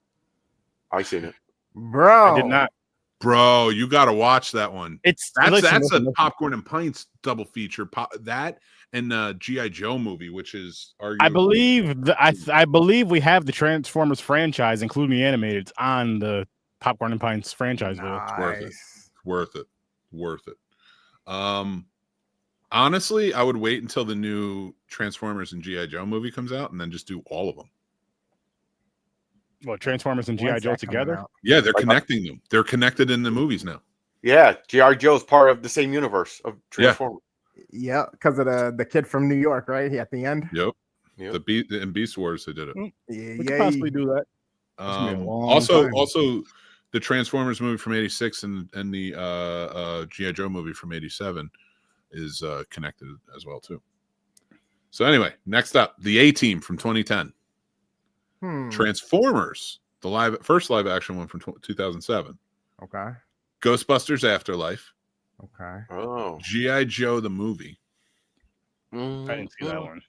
I seen it. Bro. I did not. Bro, you got to watch that one. Listen, That's listen. a Popcorn and Pints double feature. That and G.I. Joe movie, which is arguably... I believe we have the Transformers franchise, including the animated, on the Popcorn and Pints franchise. Nice. Worth it. Honestly, I would wait until the new Transformers and G.I. Joe movie comes out and then just do all of them. What, Transformers and G.I. When's Joe that coming together? out? Yeah, they're connecting them. They're connected in the movies now. Yeah, G.I. Joe's part of the same universe of Transformers. Yeah, because of the kid from New York, right? At the end. Yep. Yep. In Beast Wars, they did it. Yeah, We could possibly do that. gonna be a long Also, time. the Transformers movie from '86 and the G.I. Joe movie from '87 is connected as well too. So anyway, next up, the A-Team from 2010. Transformers, the first live action one from 2007. Okay. Ghostbusters Afterlife. Okay. Oh. G.I. Joe the movie. I didn't see that one. The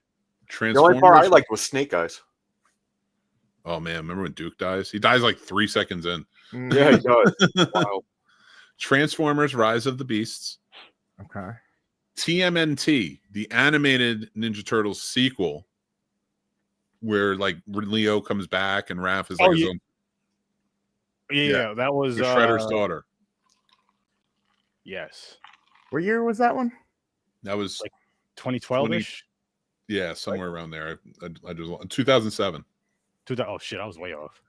Transformers. only part I liked was Snake Eyes. Oh man, remember when Duke dies? He dies like 3 seconds in. Yeah, he does. Wow. Transformers Rise of the Beasts. Okay. TMNT, the animated Ninja Turtles sequel, where like Leo comes back and Raph is like his own. Yeah, that was The Shredder's daughter. Yes. What year was that one? That was Like 2012-ish. yeah, somewhere around there. I just 2007. Oh shit, I was way off.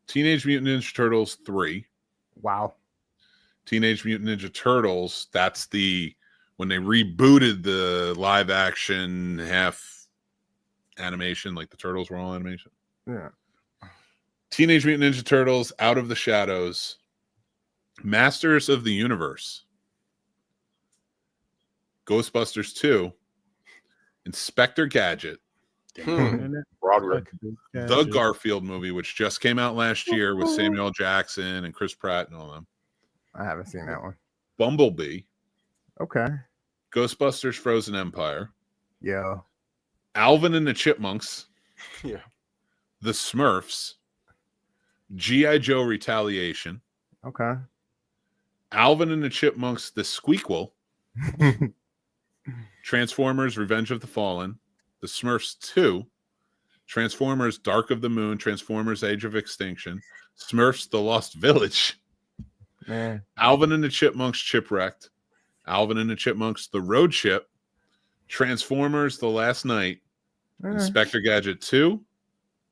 Teenage Mutant Ninja Turtles 3. Wow. Teenage Mutant Ninja Turtles. That's when they rebooted the live action half animation, like the Turtles were all animation. Yeah. Teenage Mutant Ninja Turtles, Out of the Shadows, Masters of the Universe, Ghostbusters 2, Inspector Gadget, Roderick. the Garfield movie, which just came out last year with Samuel L. Jackson and Chris Pratt and all them. I haven't seen that one. Bumblebee, Okay. Ghostbusters Frozen Empire, Yeah. Alvin and the Chipmunks, Yeah. The Smurfs, G.I. Joe Retaliation, Okay. Alvin and the Chipmunks, The Squeakquel, Transformers Revenge of the Fallen, The Smurfs 2, Transformers Dark of the Moon, Transformers Age of Extinction, Smurfs The Lost Village, Man. Alvin and the Chipmunks Chipwrecked, Alvin and the Chipmunks The Road Ship, Transformers The Last Night, Inspector Gadget 2,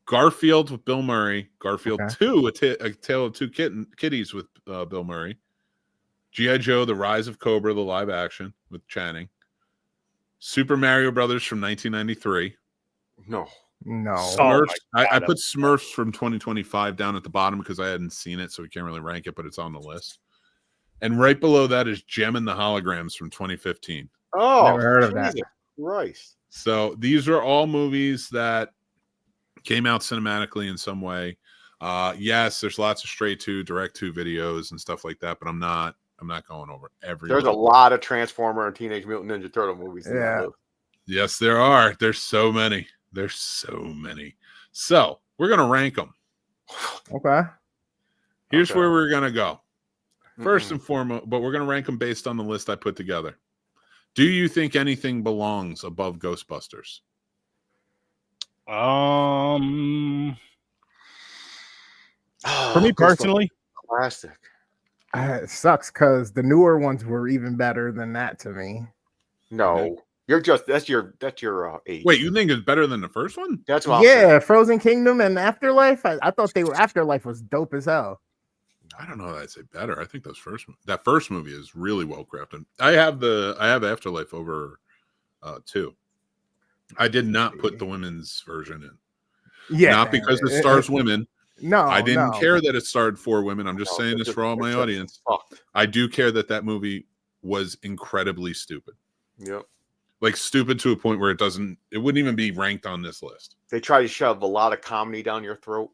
Garfield with Bill Murray, Garfield 2, A Tale of Two Kitties with Bill Murray, G.I. Joe The Rise of Cobra, the live action with Channing, Super Mario Brothers from 1993. No. Smurfs. I put Smurfs from 2025 down at the bottom because I hadn't seen it, so we can't really rank it, but it's on the list. And right below that is Gem and the Holograms from 2015. Oh, Never heard of that. Christ. So these are all movies that came out cinematically in some way. Yes, there's lots of straight to direct to videos and stuff like that, but I'm not going over every. There's a lot of Transformer and Teenage Mutant Ninja Turtle movies. Yeah. Yes, there are. There's so many. So we're gonna rank them. Okay. Here's where we're gonna go. First and foremost, but we're gonna rank them based on the list I put together. Do you think anything belongs above Ghostbusters? For me personally, classic. It sucks because the newer ones were even better than that to me. No, that's your age. Wait, you think it's better than the first one? That's what I'm saying. Frozen Kingdom and Afterlife. I thought Afterlife was dope as hell. I don't know that I'd say better. I think that first movie is really well crafted. I have Afterlife over 2. I did not put the women's version in. Yeah, not because it stars women. No, I didn't care that it starred 4 women. I'm just saying this for all my audience. I do care that movie was incredibly stupid. Yep. Like stupid to a point where it wouldn't even be ranked on this list. They try to shove a lot of comedy down your throat.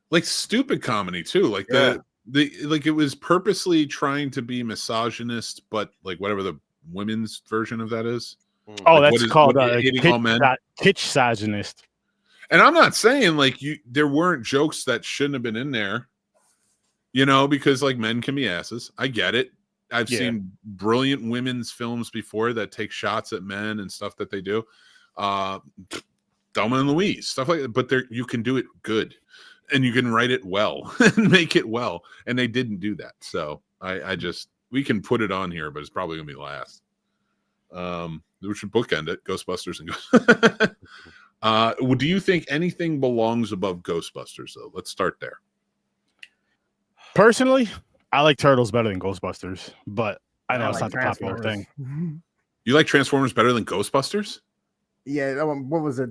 Like stupid comedy too. Like it was purposely trying to be misogynist, but like whatever the women's version of that is. Oh, Like, that's what is- called what, hating all men? kitschizonist. And I'm not saying like there weren't jokes that shouldn't have been in there, you know, because like men can be asses. I get it. I've seen brilliant women's films before that take shots at men and stuff that they do. Thelma and Louise, stuff like that. But you can do it good, and you can write it well and make it well. And they didn't do that. So we can put it on here, but it's probably gonna be last. We should bookend it. Ghostbusters and do you think anything belongs above Ghostbusters, though? Let's start there. Personally, I like Turtles better than Ghostbusters, but I know it's like not the popular thing. You like Transformers better than Ghostbusters? Yeah, what was it?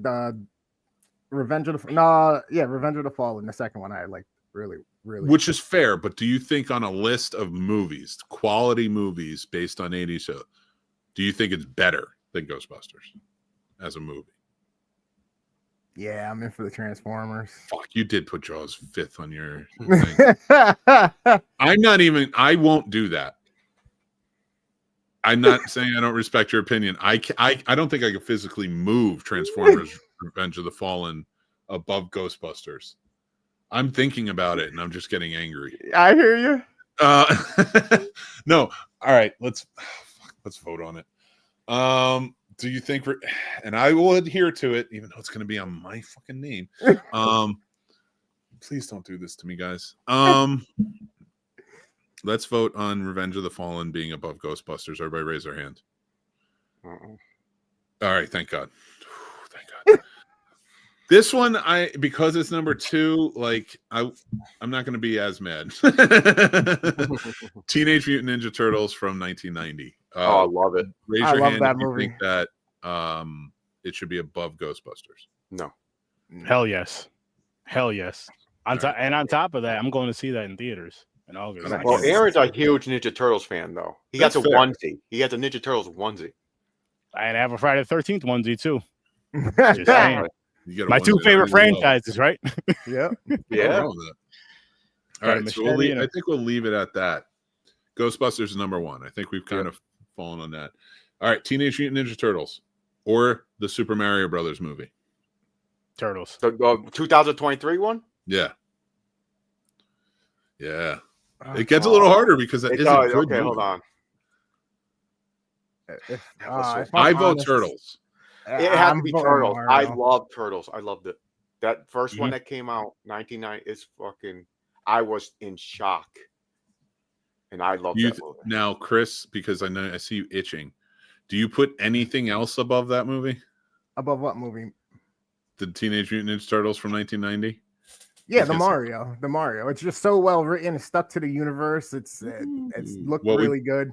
Revenge of the Revenge of the Fallen. The second one I like really. Which is fair, but do you think on a list of movies, quality movies based on 80s show, do you think it's better than Ghostbusters as a movie? Yeah, I'm in for the Transformers. Fuck, you did put Jaws 5th on your thing. I won't do that. I'm not saying I don't respect your opinion. I don't think I could physically move Transformers Revenge of the Fallen above Ghostbusters. I'm thinking about it and I'm just getting angry. I hear you. No. All right, let's vote on it. Do you think and I will adhere to it, even though it's going to be on my fucking name. Please don't do this to me, guys. Let's vote on Revenge of the Fallen being above Ghostbusters. Everybody raise their hand. All right, thank God. Thank God. This one, because it's number 2, like I'm not going to be as mad. Teenage Mutant Ninja Turtles from 1990. I love it. Raise I your love hand that if you movie. think that it should be above Ghostbusters. No. Hell yes. On top of that, I'm going to see that in theaters in August. Well, Aaron's a huge Ninja Turtles fan, though. He got That's a fair. onesie. He has a Ninja Turtles onesie. I have a Friday the 13th onesie too. Just Exactly. saying. You get a My one two that favorite everybody loves. franchises, right? Yeah. Yeah. All right, so Machete I think we'll leave it at that. Ghostbusters is number 1. I think we've kind of fallen on that. All right, Teenage Mutant Ninja Turtles or the Super Mario Brothers movie. Turtles. The 2023 one? Yeah. It gets a little harder because that isn't good. Okay, movie. hold on. If I I'm vote honest, Turtles. It had I'm to be voting Turtles. I Mario. love Turtles. I loved it. That first one that came out, 1990, is fucking. I was in shock, and I love that movie. Now, Chris, because I see you itching. Do you put anything else above that movie? Above what movie? The Teenage Mutant Ninja Turtles from 1990. Yeah, Because- the Mario. It's just so well written. It's stuck to the universe. It's looked really good.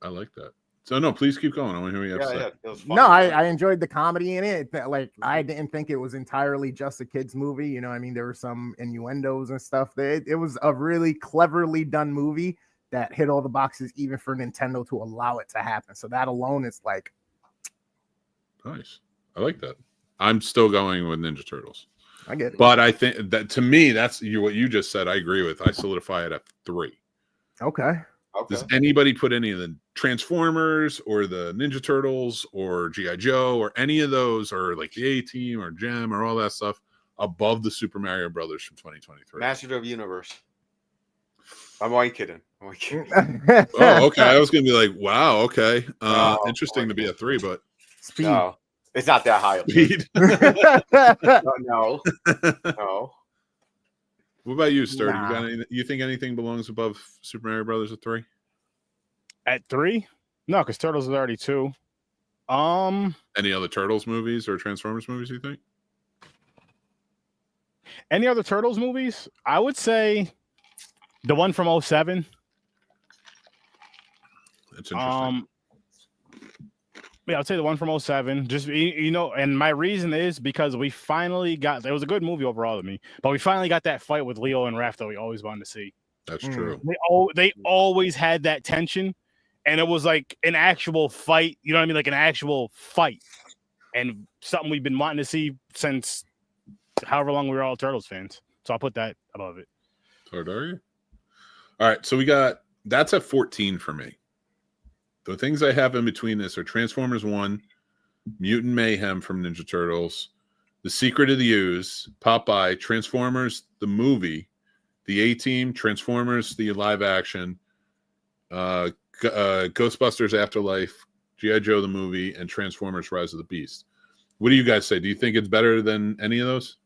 I like that. So no, please keep going. I want to hear what you have to say. It was fun. No, I enjoyed the comedy in it. Like I didn't think it was entirely just a kids movie. You know, I mean, there were some innuendos and stuff. It was a really cleverly done movie that hit all the boxes, even for Nintendo to allow it to happen. So that alone is like Nice. I like that. I'm still going with Ninja Turtles. I get it. But I think that to me, that's what you just said. I agree with. I solidify it at 3. Okay. Okay. Does anybody put any of the Transformers or the Ninja Turtles or G.I. Joe or any of those or like the A-Team or Gem or all that stuff above the Super Mario Brothers from 2023? Master of the Universe. I'm only kidding. Oh, okay. I was going to be like, wow, okay. Interesting to be at 3, but Speed. No, it's not that high. speed. No. No. What about you, Sturdy? Nah. You think anything belongs above Super Mario Brothers at 3? At 3? No, because Turtles is already 2. Any other Turtles movies or Transformers movies, you think? Any other Turtles movies? I would say the one from 07. It's interesting. Yeah, I'd say the one from 07. Just and my reason is because we finally got. It was a good movie overall to me, but we finally got that fight with Leo and Raph that we always wanted to see. That's true. They always had that tension, and it was like an actual fight. You know what I mean? Like an actual fight, and something we've been wanting to see since however long we were all Turtles fans. So I'll put that above it. Hard, are you? All right, so that's at 14 for me. The things I have in between this are Transformers 1, Mutant Mayhem from Ninja Turtles, The Secret of the Ooze, Popeye, Transformers the movie, The A-Team, Transformers the live action, Ghostbusters Afterlife, G.I. Joe the movie, and Transformers Rise of the Beast. What do you guys say? Do you think it's better than any of those?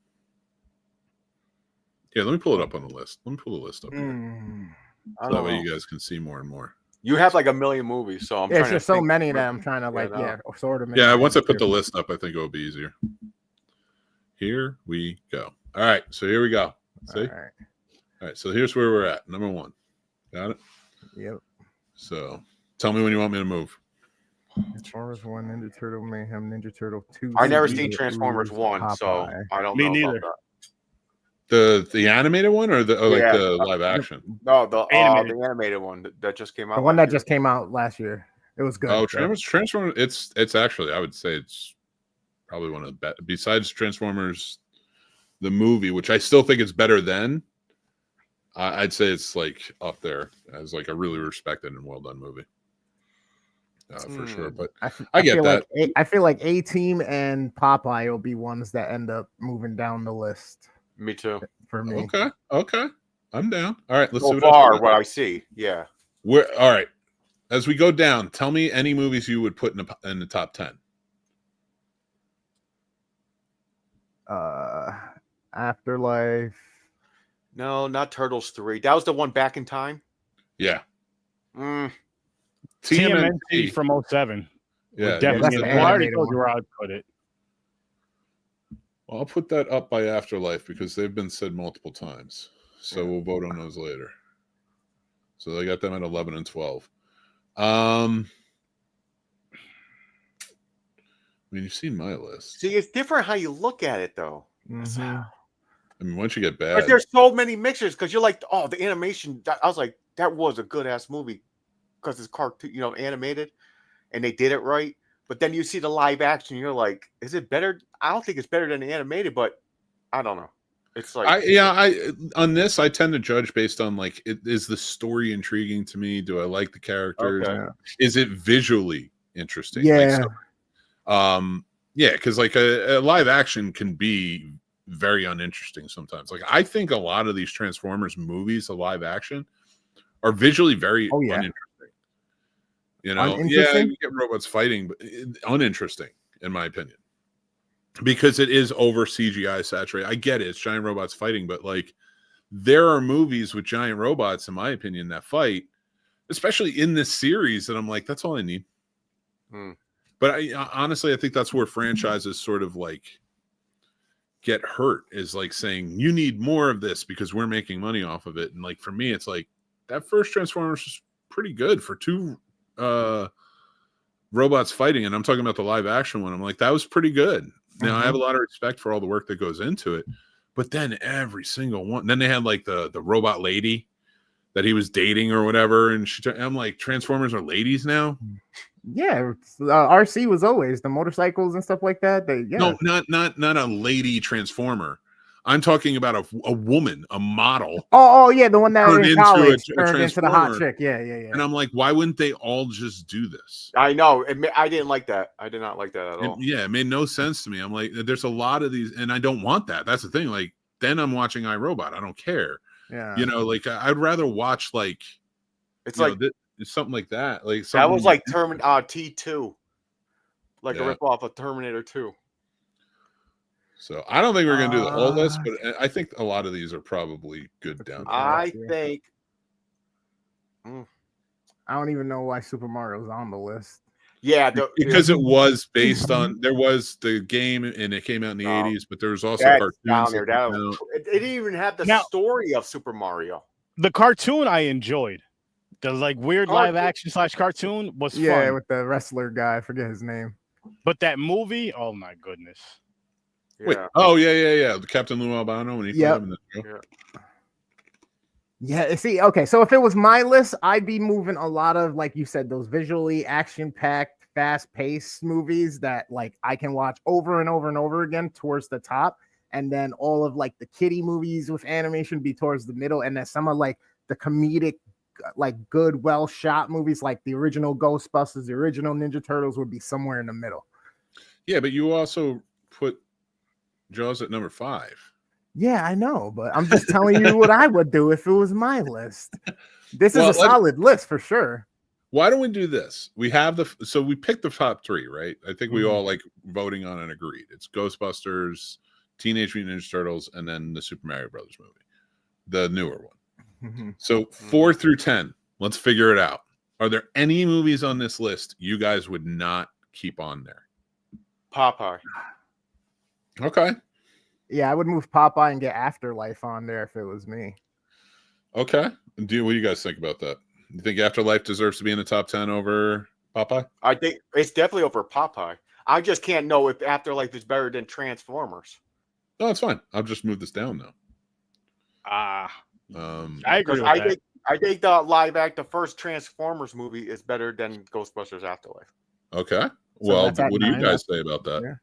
Yeah, let me pull it up on the list. Let me pull the list up here. So that way you guys can see more and more. You have like a million movies, so I'm trying It's to just so think. many that I'm trying to sort of. Yeah, once I put the list up, I think it will be easier. Here we go. All right, so here we go. See? All right, so here's where we're at. Number 1. Got it? Yep. So tell me when you want me to move. Transformers 1, Ninja Turtle Mayhem, Ninja Turtle 2. I never seen Transformers 1, so I don't know. Me neither. About The animated one or the the live action? that. No, the animated one that just came out. The one that just came out last year. It was good. Oh, Transformers. It's actually, I would say it's probably one of the best. Besides Transformers, the movie, which I still think is better than. I'd say it's like up there as like a really respected and well done movie. For sure, but I get that. I feel like A-Team and Popeye will be ones that end up moving down the list. Me too. For me. Okay. I'm down. All right, let's so see far what I see. Yeah. All right. As we go down, tell me any movies you would put in the top 10. Afterlife. No, not Turtles 3. That was the one Back in Time. Yeah. TMNT from 07. Yeah. Definitely. I already told you where I'd put it. Well, I'll put that up by Afterlife because they've been said multiple times. So we'll vote on those later. So I got them at 11 and 12. I mean, you've seen my list. See, it's different how you look at it, though. Mm-hmm. I mean, once you get bad, But there's so many mixtures because you're like, oh, the animation. I was like, that was a good ass movie because it's cartoon, animated, and they did it right. But then you see the live action, you're like, is it better? I don't think it's better than the animated, but I don't know. It's like, on this, I tend to judge based on like, is the story intriguing to me? Do I like the characters? Okay. Is it visually interesting? Yeah. Because like a live action can be very uninteresting sometimes. Like I think a lot of these Transformers movies, the live action, are visually very uninteresting. Yeah, you get robots fighting, but uninteresting in my opinion. Because it is over CGI saturated. I get it, it's giant robots fighting, but like there are movies with giant robots, in my opinion, that fight, especially in this series, that I'm like, that's all I need. But honestly, I think that's where franchises sort of like get hurt, is like saying you need more of this because we're making money off of it. And like for me, it's like that first Transformers was pretty good for 2 robots fighting, and I'm talking about the live action one. I'm like, that was pretty good. Now I have a lot of respect for all the work that goes into it, but then every single one. Then they had like the robot lady that he was dating or whatever, and I'm like, Transformers are ladies now. Yeah, RC was always the motorcycles and stuff like that. No, not a lady Transformer. I'm talking about a woman, a model. Oh yeah, the one that turned in college into turned into the hot chick. Yeah. And I'm like, why wouldn't they all just do this? I know. I didn't like that. I did not like that at all. It made no sense to me. I'm like, there's a lot of these, and I don't want that. That's the thing. Like, then I'm watching iRobot. I don't care. Yeah. Like I'd rather watch like it's like something like that. Like that was like T2, like a rip off of Terminator 2. So I don't think we're gonna do the whole list, but I think a lot of these are probably good down there. I think. I don't even know why Super Mario's on the list. Yeah, because it was based on, there was the game and it came out in the 80s, but there was also cartoons down there. It didn't even have the story of Super Mario. The cartoon I enjoyed. The like weird live action / cartoon was fun. Yeah, with the wrestler guy, I forget his name. But that movie, oh my goodness. Wait, the Captain Lou Albano when he fought him in the show. Yeah, see, okay, so if it was my list, I'd be moving a lot of, like you said, those visually action-packed, fast-paced movies that like I can watch over and over and over again towards the top, and then all of like the kiddie movies with animation be towards the middle, and then some of like the comedic like good, well shot movies, like the original Ghostbusters, the original Ninja Turtles, would be somewhere in the middle. Yeah, but you also put Jaws at number 5. Yeah, I know, but I'm just telling you what I would do if it was my list. This Well, is a solid list for sure. Why don't we do this? We have so we picked the top 3, right? I think we Mhm. all like voting on and agreed. It's Ghostbusters, Teenage Mutant Ninja Turtles, and then the Super Mario Brothers movie, the newer one. Mhm. So 4 through 10, let's figure it out. Are there any movies on this list you guys would not keep on there? Popeye. Okay. Yeah, I would move Popeye and get Afterlife on there if it was me. Okay. What do you guys think about that? You think Afterlife deserves to be in the top 10 over Popeye? I think it's definitely over Popeye. I just can't know if Afterlife is better than Transformers. No, it's fine. I'll just move this down now. I Um, agree with I that. think the first Transformers movie is better than Ghostbusters Afterlife. okay. Well, that's at what do you 9. guys say about that? Yeah.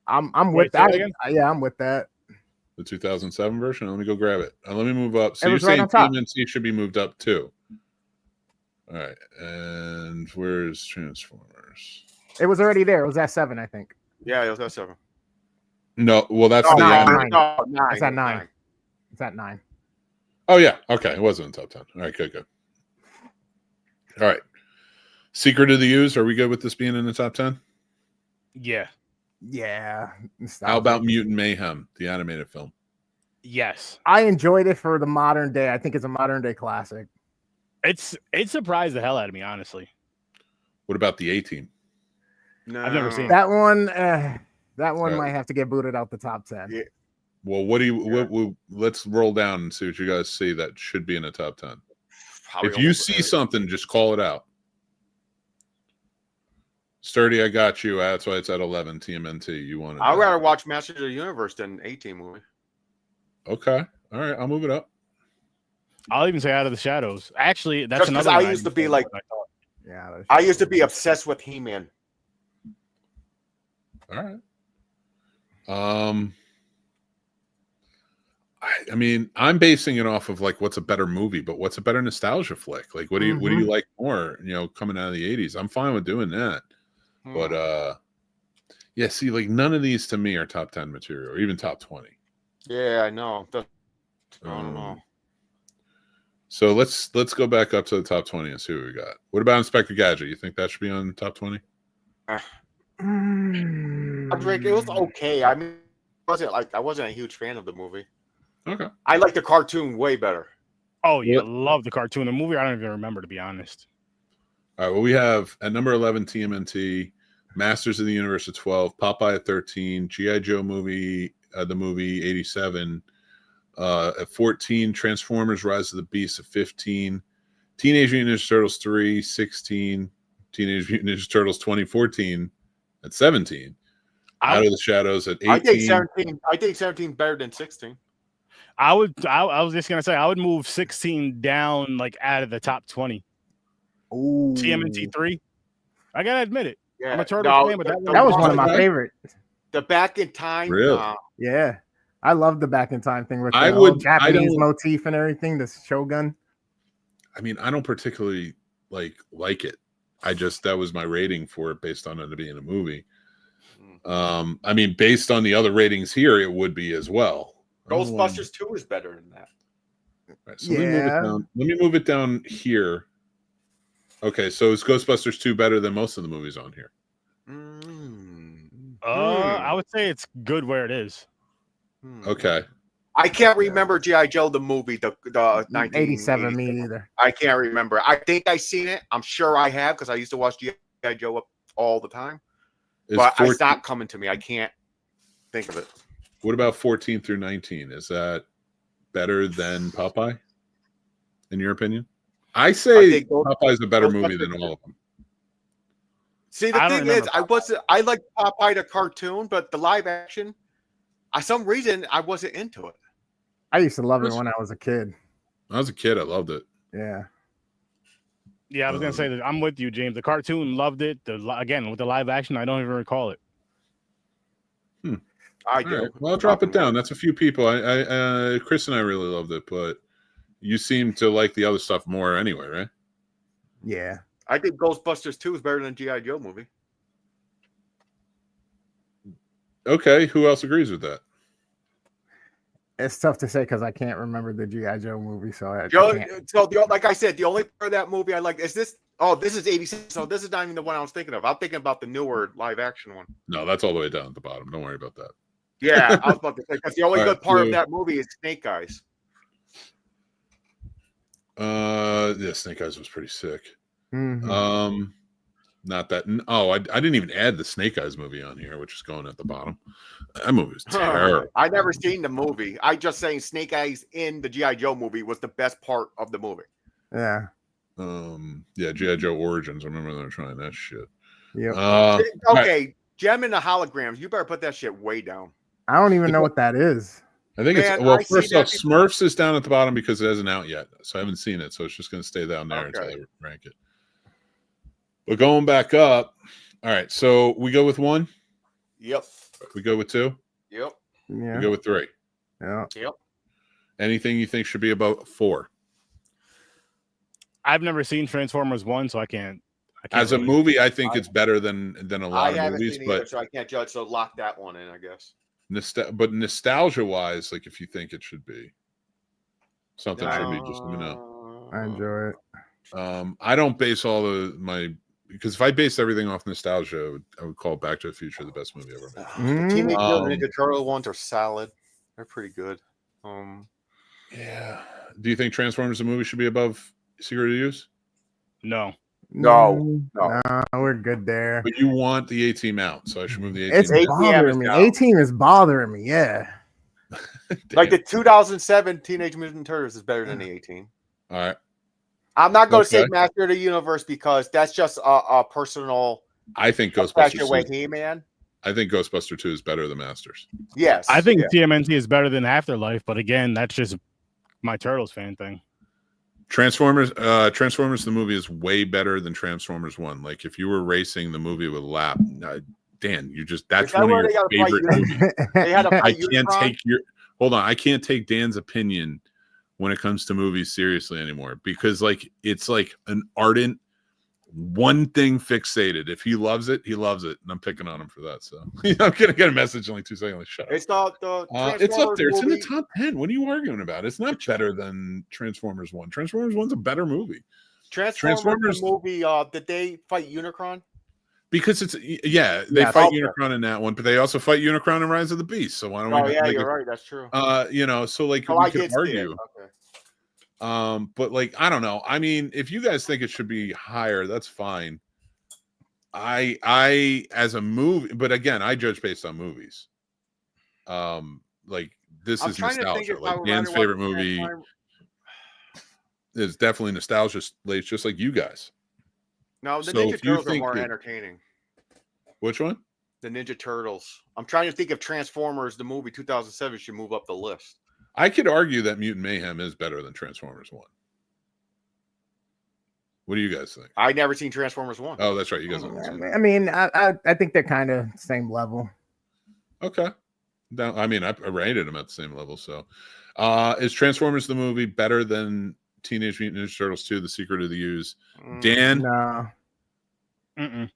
I'm Wait, with say that that. again? Yeah, I'm with that. The 2007 version? Let me go grab it. Let me move up. So It you're was right saying on top. TMNT should be moved up too. All right. And where's Transformers? It was already there. It was at 7, I think. Yeah, it was at 7. No, well, that's No, the nine. animated. no, 9. It's at 9. It's at 9. Oh, yeah. Okay. It wasn't in the top 10. All right. Good. All right. Secret of the Use. Are we good with this being in the top 10? Yeah. Yeah. How about Mutant Mayhem, the animated film? Yes. I enjoyed it for the modern day. I think it's a modern day classic. It surprised the hell out of me, honestly. What about the A-Team? No. I've never seen it. That one Right. might have to get booted out the top 10. Yeah. Well, let's roll down and see what you guys see that should be in the top 10. Probably If you almost- see something, just call it out. Sturdy, I got you. That's why it's at 11. TMNT. You want it? I'd rather watch Masters of the Universe than A-Team movie. Okay. All right. I'll move it up. I'll even say Out of the Shadows. Actually, that's Just 'cause another I one used to didn't be say like- what I thought. Yeah. I used to be obsessed with He-Man. All right. I mean, I'm basing it off of like what's a better movie, but what's a better nostalgia flick? Like, what do you like more? Coming out of the '80s, I'm fine with doing that. But yeah, see, like none of these to me are top 10 material, or even top 20. Yeah, I know. I don't know. So let's go back up to the top 20 and see what we got. What about Inspector Gadget? You think that should be on top 20? It was okay. I mean, I wasn't a huge fan of the movie. Okay. I like the cartoon way better. Oh, yeah. Yep. Love the cartoon. The movie, I don't even remember, to be honest. All right. Well, we have at number 11 TMNT, Masters of the Universe at 12, Popeye at 13, G.I. Joe movie, the movie 87. At 14, Transformers: Rise of the Beast at 15, Teenage Mutant Ninja Turtles 3, 16, Teenage Mutant Ninja Turtles 2014 at 17, Out of the Shadows at 18. I think 17 better than 16. I was just gonna say I would move 16 down, like out of the top 20. Ooh. TMNT 3. I gotta admit it. Yeah, I'm a Turtles fan, but That was one of my favorites. The Back in Time. Really? Yeah. I love the back in time thing with the I whole would- Japanese I don't- motif and everything, the Shogun. I mean, I don't particularly like it. That was my rating for it based on it being a movie. I mean, based on the other ratings here, it would be as well. Ghostbusters 2 is better than that. Right, so let me move it Yeah. down. Let me move it down here. Okay, so is Ghostbusters 2 better than most of the movies on here? I would say it's good where it is. Okay. I can't remember G.I. Joe the movie, the 87, me 1987. either. I can't remember. I think I seen it. I'm sure I have because I used to watch G.I. Joe up all the time. Is But 14 it's not coming to me. I can't think of it. What about 14 through 19? Is that better than Popeye, in your opinion? I say think Popeye's a better Ghostbusters- movie than all of them. See, the I don't thing is, remember I like Popeye the cartoon, but the live action, for some reason, I wasn't into it. I used to love it when I was a kid. When I was a kid, I loved it. Yeah. Yeah, I was gonna say that I'm with you, James. The cartoon, loved it. Again, with the live action, I don't even recall it. I All do. right, well, I'll drop it down. That's a few people. Chris and I really loved it, but You seem to like the other stuff more anyway, right? Yeah. I think Ghostbusters 2 is better than G.I. Joe movie. Okay, who else agrees with that? It's tough to say because I can't remember the G.I. Joe movie, so I can't. So like I said, the only part of that movie I like is this. Oh, this is 86. So this is not even the one I was thinking of. I'm thinking about the newer live action one. No, that's all the way down at the bottom. Don't worry about that. Yeah, I was about to say because the only All good right, part so- of that movie is Snake Eyes. Yeah, Snake Eyes was pretty sick. Mhm. Not that. Oh, I didn't even add the Snake Eyes movie on here, which is going at the bottom. That movie was terrible. I never seen the movie. I just saying Snake Eyes in the G.I. Joe movie was the best part of the movie. Yeah. Yeah, G.I. Joe Origins. I remember them trying that shit. Yep. Okay, Gem and the Holograms. You better put that shit way down. I don't even know what that is. I think Man, it's well. I see First that off, Smurfs is down at the bottom because it hasn't out yet, so I haven't seen it. So it's just going to stay down there until I rank it. But going back up, all right. So we go with 1. Yep. We go with 2. Yep. We Yeah. go with 3. Yeah. Yep. Anything you think should be about 4? I've never seen Transformers 1, so I can't As a really- movie, I think it's better than a lot I of haven't movies, seen it either, but so I can't judge. So lock that one in, I guess. nostalgia wise, like if you think it should be something should be, just let me know. I enjoy it. I don't base all my because if I based everything off nostalgia, I would call Back to the Future the best movie ever made. The Teenage Mutant Um, Ninja Turtle ones are solid. They're pretty good. Yeah. Do you think Transformers the movie should be above Secret of Use? No. No. We're good there. But you want the A-Team out, so I should move the It's A-Team out. bothering me. down. 18 is bothering me. Yeah. Like the 2007 Teenage Mutant Turtles is better than the 18. All right. I'm not going to say Okay. Master of the Universe because that's just a personal I think obsession Ghostbusters. with He-Man. I think Ghostbuster 2 is better than Masters. Yes, I think yeah. TMNT is better than Afterlife, but again, that's just my Turtles fan thing. Transformers the movie is way better than Transformers 1. Like if you were racing the movie with lap, Dan, that's that one of where your they gotta fight favorite movies. They had a I fight can't Unicron? take I can't take Dan's opinion when it comes to movies seriously anymore because like it's like an ardent one thing fixated. If he loves it, he loves it, and I'm picking on him for that. So I'm gonna get a message in like 2 seconds. Like, shut up. It's not the It's up there. It's in the movie. top 10. What are you arguing about? It's not better than Transformers 1. Transformers 1's a better movie. Transformers movie. Did they fight Unicron? Because they Yeah, fight okay. Unicron in that one, but they also fight Unicron in Rise of the Beast. So why don't Oh we? yeah, like, you're right. That's true. So like Oh, we I could did see it. argue. Okay. But like I don't know. I mean, if you guys think it should be higher, that's fine. I as a movie, but again, I judge based on movies. Like this I'm is trying to think nostalgia. if I Like would Dan's rather favorite watch movie Transform- is definitely nostalgia, just like you guys. No, the So Ninja if you Turtles are think more that- entertaining. Which one? The Ninja Turtles. I'm trying to think if Transformers, the movie 2007, should move up the list. I could argue that Mutant Mayhem is better than Transformers 1. What do you guys think? I never seen Transformers 1. Oh, that's right. You guys haven't seen it. I mean, I think they're kind of same level. Okay. I mean, I rated them at the same level. So, is Transformers the movie better than Teenage Mutant Ninja Turtles 2: The Secret of the Use? Dan, No. Mm-mm.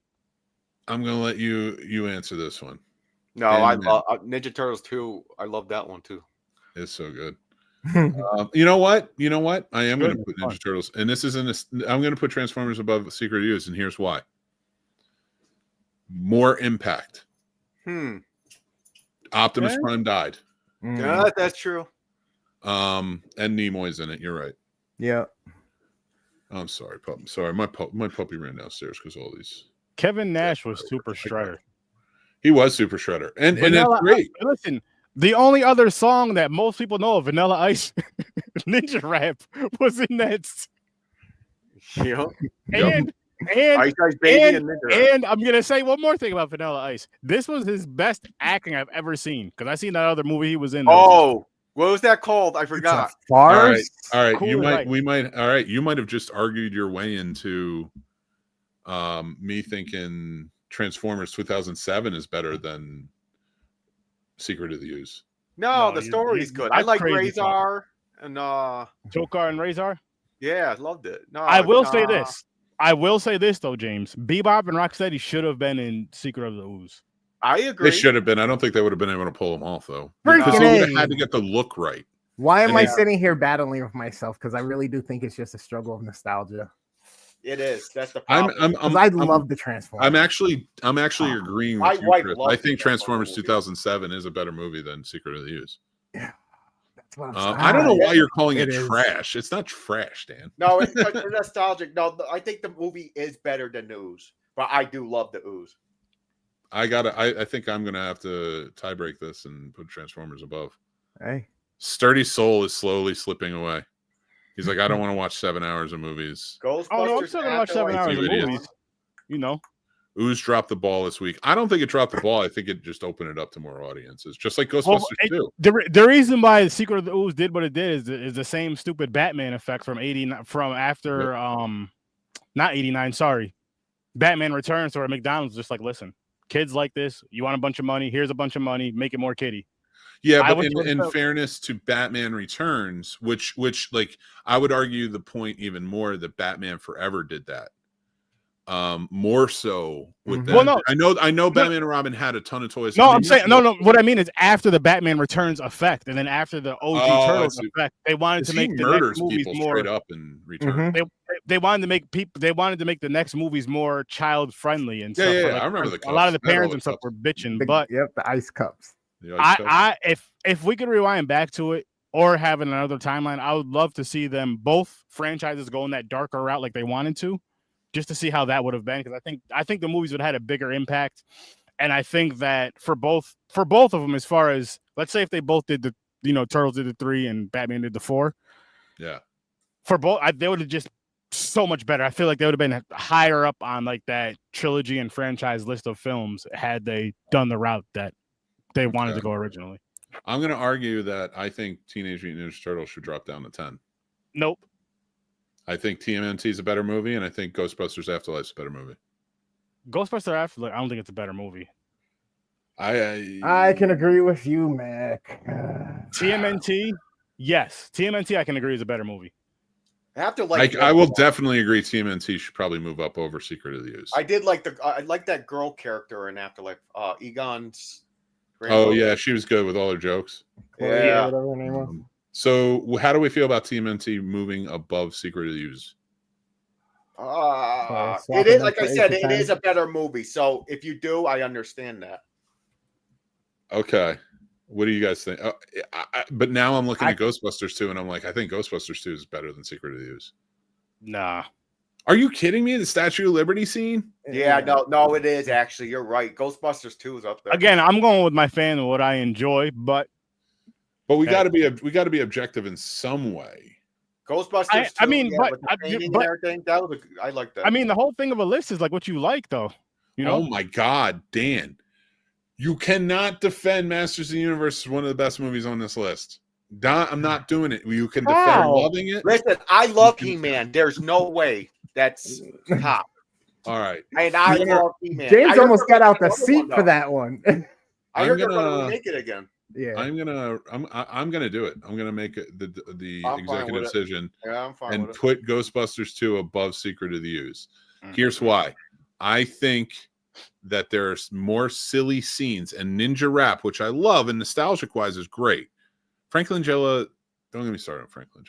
I'm gonna let you answer this one. No, I And- love Ninja Turtles 2. I love that one too. It's so good. You know what? I am going to Good. put Ninja Turtles, and this isn't. I'm going to put Transformers above Secret of the Use, and here's why. More impact. Optimus Okay. Prime died. Yeah, that's true. And Nimoy's in it. You're right. Yeah. I'm sorry, pup. I'm sorry. My puppy ran downstairs because all these. Kevin Nash was Super Shredder. He was Super Shredder, and Vanilla it's great. Ice- Listen, the only other song that most people know of Vanilla Ice Ninja Rap was in that. Yeah. And Ice Ice Baby and Ninja. and I'm gonna say one more thing about Vanilla Ice. This was his best acting I've ever seen because I seen that other movie he was in. Oh, what was that called? I forgot. Farce. All right. Cool, You might, right. we might. All right. You might have just argued your way into, me thinking Transformers 2007 is better than Secret of the Use. No, No, the story's good. I that's like crazy Razor. and Tokar and Razor. yeah, I loved it. No, I will say this. I will say this though, James. Bebop and Rocksteady should have been in Secret of the Ooze. I agree. They should have been. I don't think they would have been able to pull them off though. Freaking Because they would A. have had to get the look right. Why am I Yeah. sitting here battling with myself? Because I really do think it's just a struggle of nostalgia. It is. That's the I'm problem. Because I love the Transformers. I'm actually agreeing My with you, wife Chris. loves I the think Transformers Transformers 2007 is a better movie than Secret of the Ooze. That's what I'm I don't know saying. why you're calling it It is. trash. It's not trash, Dan. No, it's nostalgic. No, I think the movie is better than the Ooze, but I do love the Ooze. I think I'm gonna have to tie break this and put Transformers above. Hey. Sturdy Soul is slowly slipping away. He's like, I don't want to watch 7 hours of movies. Ghostbusters. Oh no, I'm still gonna watch 7 hours of Idiots. movies. You know. Ooze dropped the ball this week. I don't think it dropped the ball. I think it just opened it up to more audiences, just like Ghostbusters 2. The reason why the Secret of the Ooze did what it did is the same stupid Batman effect from 89 from after not 89, sorry. Batman Returns, or McDonald's just like, listen, kids like this, you want a bunch of money, here's a bunch of money, make it more kiddie. Yeah, I but would- in fairness to Batman Returns, which like I would argue the point even more that Batman Forever did that. More so with that. Well, no. I know Batman and Robin had a ton of toys. No, I mean, I'm saying no. What I mean is after the Batman Returns effect, and then after the OG Oh, Turtles I see. effect, they wanted to he make the murders next movies people more. straight up in Return. Mhm. They wanted to make people. They wanted to make the next movies more child friendly and Yeah, stuff. yeah, Like, I remember the a lot of cups. the I had all parents the and stuff cups. were bitching, The, but yep, the ice cups. The ice cups. if we could rewind back to it or have another timeline, I would love to see them both franchises go in that darker route like they wanted to, just to see how that would have been. Because I think the movies would have had a bigger impact, and I think that for both of them, as far as let's say if they both did the Turtles did the 3 and Batman did the 4, Yeah. for both they would have just so much better. I feel like they would have been higher up on like that trilogy and franchise list of films had they done the route that they wanted to go originally. I'm going to argue that I think Teenage Mutant Ninja Turtles should drop down to 10. Nope. I think TMNT is a better movie, and I think Ghostbusters Afterlife is a better movie. Ghostbusters Afterlife, I don't think it's a better movie. I can agree with you, Mac. TMNT, yes. TMNT, I can agree, is a better movie. I will definitely agree TMNT should probably move up over Secret of the Ooze. I did like I like that girl character in Afterlife. Egon's. Oh, yeah, she was good with all her jokes. Yeah. Whatever her name was. So how do we feel about TMNT moving above Secret of the Ooze? It is, like I said, it is a better movie. So if you do, I understand that. Okay. What do you guys think? But now I'm looking at Ghostbusters 2, and I'm like, I think Ghostbusters 2 is better than Secret of the Ooze. Nah. Are you kidding me? The Statue of Liberty scene? Yeah, no, it is actually. You're right. Ghostbusters 2 is up there. Again, I'm going with my fan and what I enjoy, but we got to be objective in some way. Ghostbusters 2, I mean, yeah, but with the painting and everything, I like that. I mean, the whole thing of a list is like what you like, though. You know? Oh my God, Dan. You cannot defend Masters of the Universe as one of the best movies on this list. I'm not doing it. You can defend loving it. Listen, I love He-Man. There's no way that's top. All right. And I love He-Man. James almost got out the seat for that one. I heard they're going to make it again. Yeah. I'm gonna do it. I'm gonna make the executive decision I'm fine and with it. put Ghostbusters 2 above Secret of the Ooze. Here's why. I think that there's more silly scenes, and Ninja Rap, which I love and nostalgic wise is great. Franklin Langella, don't get me started on Franklin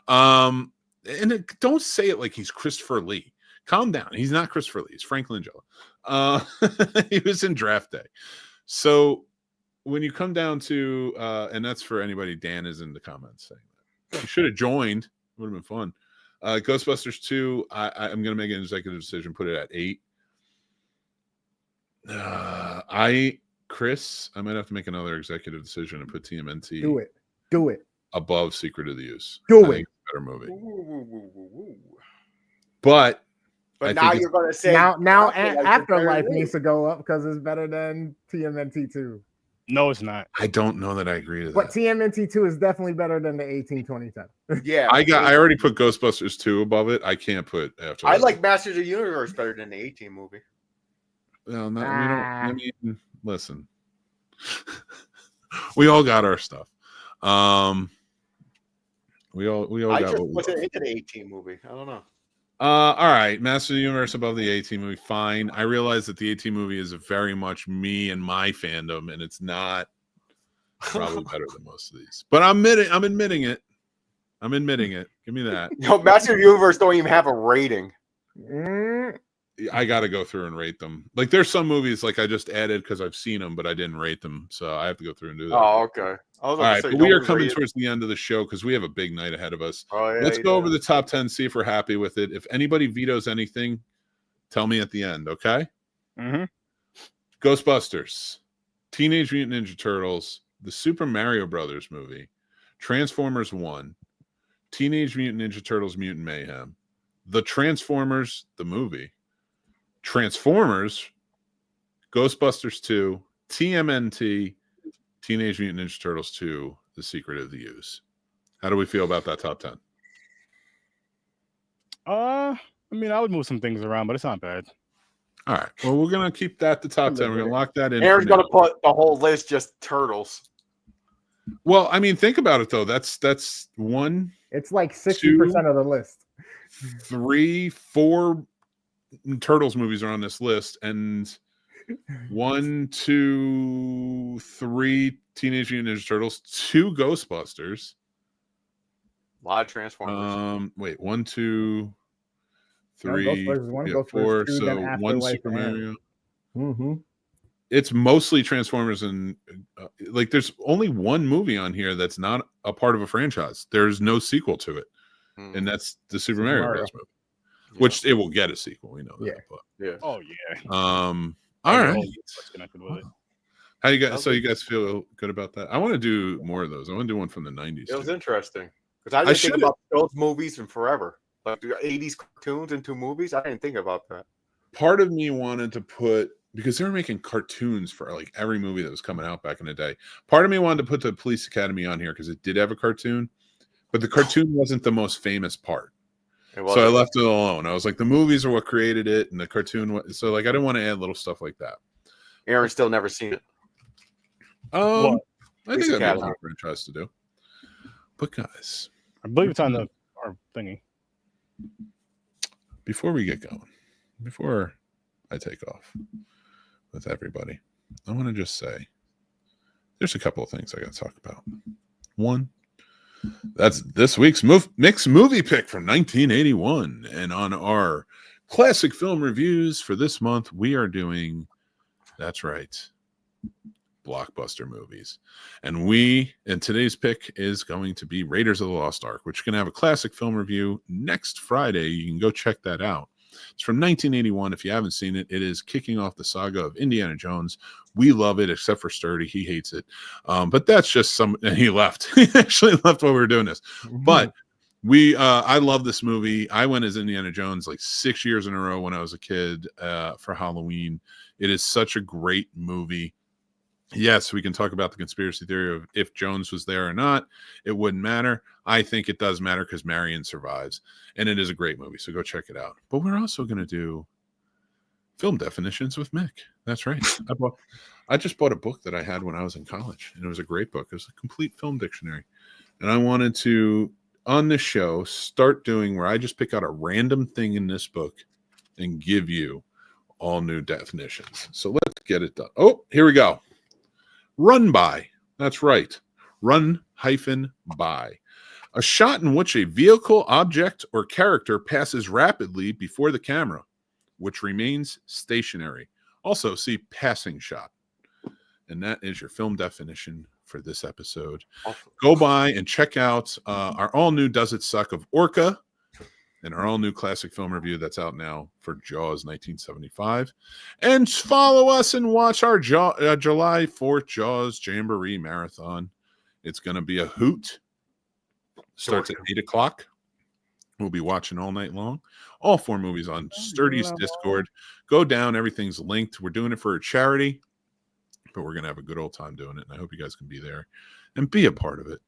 Langella. Don't say it like he's Christopher Lee. Calm down. He's not Christopher Lee. He's Franklin Langella. He was in Draft Day. So when you come down to, and that's for anybody, Dan is in the comments saying that. You should have joined. It would have been fun. Ghostbusters 2, I'm going to make an executive decision, put it at 8. Chris, I might have to make another executive decision and put TMNT Do it. above Secret of the Ooze. Do I it. think it's a better movie. But now you're going to say now Afterlife needs to go up because it's better than TMNT 2. No, it's not. I don't know that I agree to that. But TMNT 2 is definitely better than the 18-2010. Yeah. I already put Ghostbusters 2 above it. I can't put Afterlife. I like Masters of the Universe better than the 18 movie. Well, no, we don't. I mean, listen, we all got our stuff. We all I got just what we wasn't love. into the 18 movie. I don't know. All right, Master of the Universe above the 18 movie. Fine. I realize that the 18 movie is very much me and my fandom, and it's not probably better than most of these. But I'm admitting it. I'm admitting it. Give me that. Yo, Master of the Universe don't even have a rating. I got to go through and rate them. Like, there's some movies like I just added because I've seen them, but I didn't rate them, so I have to go through and do that. Oh, okay. All right, but we are coming towards the end of the show because we have a big night ahead of us. Oh, yeah, Let's go over the top 10, see if we're happy with it. If anybody vetoes anything, tell me at the end, okay? Mm-hmm. Ghostbusters, Teenage Mutant Ninja Turtles, the Super Mario Brothers movie, Transformers 1, Teenage Mutant Ninja Turtles Mutant Mayhem, The Transformers, the movie, Transformers, Ghostbusters 2, TMNT, Teenage Mutant Ninja Turtles 2, The Secret of the Use. How do we feel about that top 10? I mean, I would move some things around, but it's not bad. All right. Well, we're going to keep that the top 10. We're going to lock that in. Aaron's going to put the whole list just turtles. Well, I mean, think about it, though. That's one. It's like 60% of the list. 3, 4 Turtles movies are on this list, and 1, 2, 3 Teenage Mutant Ninja Turtles, 2 Ghostbusters. A lot of Transformers. Wait, 1, 2, 3, Ghostbusters 1, Ghostbusters 4. 2, So then 1 Afterlife Super and Mario. Mm-hmm. It's mostly Transformers, and like there's only one movie on here that's not a part of a franchise. There's no sequel to it, and that's the Super Mario Bros. Movie, which it will get a sequel. We know that. Yeah. But, Yeah. Oh yeah. All right. Connected with it. How you guys? So you guys feel good about that? I want to do more of those. I want to do one from the 90s. It was too. interesting because I didn't think about those movies in forever. Like the 80s cartoons into movies. I didn't think about that. Part of me wanted to put, because they were making cartoons for like every movie that was coming out back in the day. Part of me wanted to put the Police Academy on here because it did have a cartoon, but the cartoon wasn't the most famous part. So I left it alone. I was like, the movies are what created it, and the cartoon. So like, I didn't want to add little stuff like that. Aaron's still never seen it. I think Police that'd be a Academy. fun franchise to do. But guys, I believe it's on our thingy. before we get going, before I take off with everybody, I want to just say there's a couple of things I got to talk about. One, that's this week's mixed movie pick from 1981. And on our classic film reviews for this month, we are doing, that's right, blockbuster movies. And today's pick is going to be Raiders of the Lost Ark, which is going to have a classic film review next Friday. You can go check that out. It's from 1981. If you haven't seen it, it is kicking off the saga of Indiana Jones. We love it, except for Sturdy. He hates it. But that's just and he left. He actually left while we were doing this. But I love this movie. I went as Indiana Jones like 6 years in a row when I was a kid for Halloween. It is such a great movie. Yes, we can talk about the conspiracy theory of if Jones was there or not. It wouldn't matter. I think it does matter because Marion survives. And it is a great movie, so go check it out. But we're also going to do film definitions with Mick. That's right. I just bought a book that I had when I was in college, and it was a great book. It was a complete film dictionary. And I wanted to, on this show, start doing where I just pick out a random thing in this book and give you all new definitions. So let's get it done. Oh, here we go. Run by. That's right. Run-by. A shot in which a vehicle, object, or character passes rapidly before the camera, which remains stationary. Also, see passing shot. And that is your film definition for this episode. Awesome. Go by and check out our all-new Does It Suck of Orca and our all-new classic film review that's out now for Jaws 1975. And follow us and watch our July 4th Jaws Jamboree Marathon. It's going to be a hoot. Starts at 8 o'clock. We'll be watching all night long. All 4 movies on Sturdy's Discord. Go down. Everything's linked. We're doing it for a charity, but we're going to have a good old time doing it. And I hope you guys can be there and be a part of it.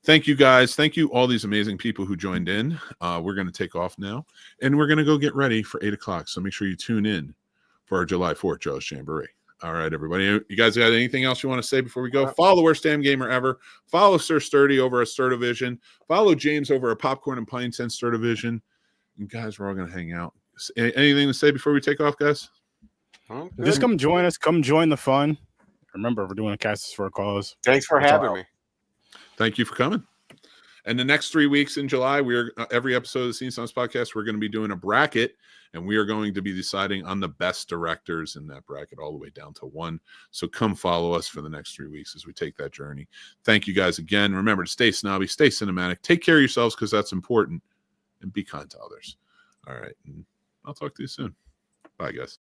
Thank you, guys. Thank you, all these amazing people who joined in. We're going to take off now, and we're going to go get ready for 8 o'clock. So make sure you tune in for our July 4th Jaws Jamboree. All right, everybody. You guys got anything else you want to say before we go? Follow the Worst Damn Gamer Ever. Follow Sir Sturdy over at Sturdivision. Follow James over at Popcorn and Pine Sense Sturdivision. And guys, we're all going to hang out. Anything to say before we take off, guys? Just come join us. Come join the fun. Remember, we're doing a Cast for a Cause. Thanks for having me. Thank you for coming. And the next 3 weeks in July, we're every episode of the Scene Snobs Podcast, we're going to be doing a bracket, and we are going to be deciding on the best directors in that bracket all the way down to 1. So come follow us for the next 3 weeks as we take that journey. Thank you guys again. Remember to stay snobby, stay cinematic, take care of yourselves because that's important, and be kind to others. All right. And I'll talk to you soon. Bye, guys.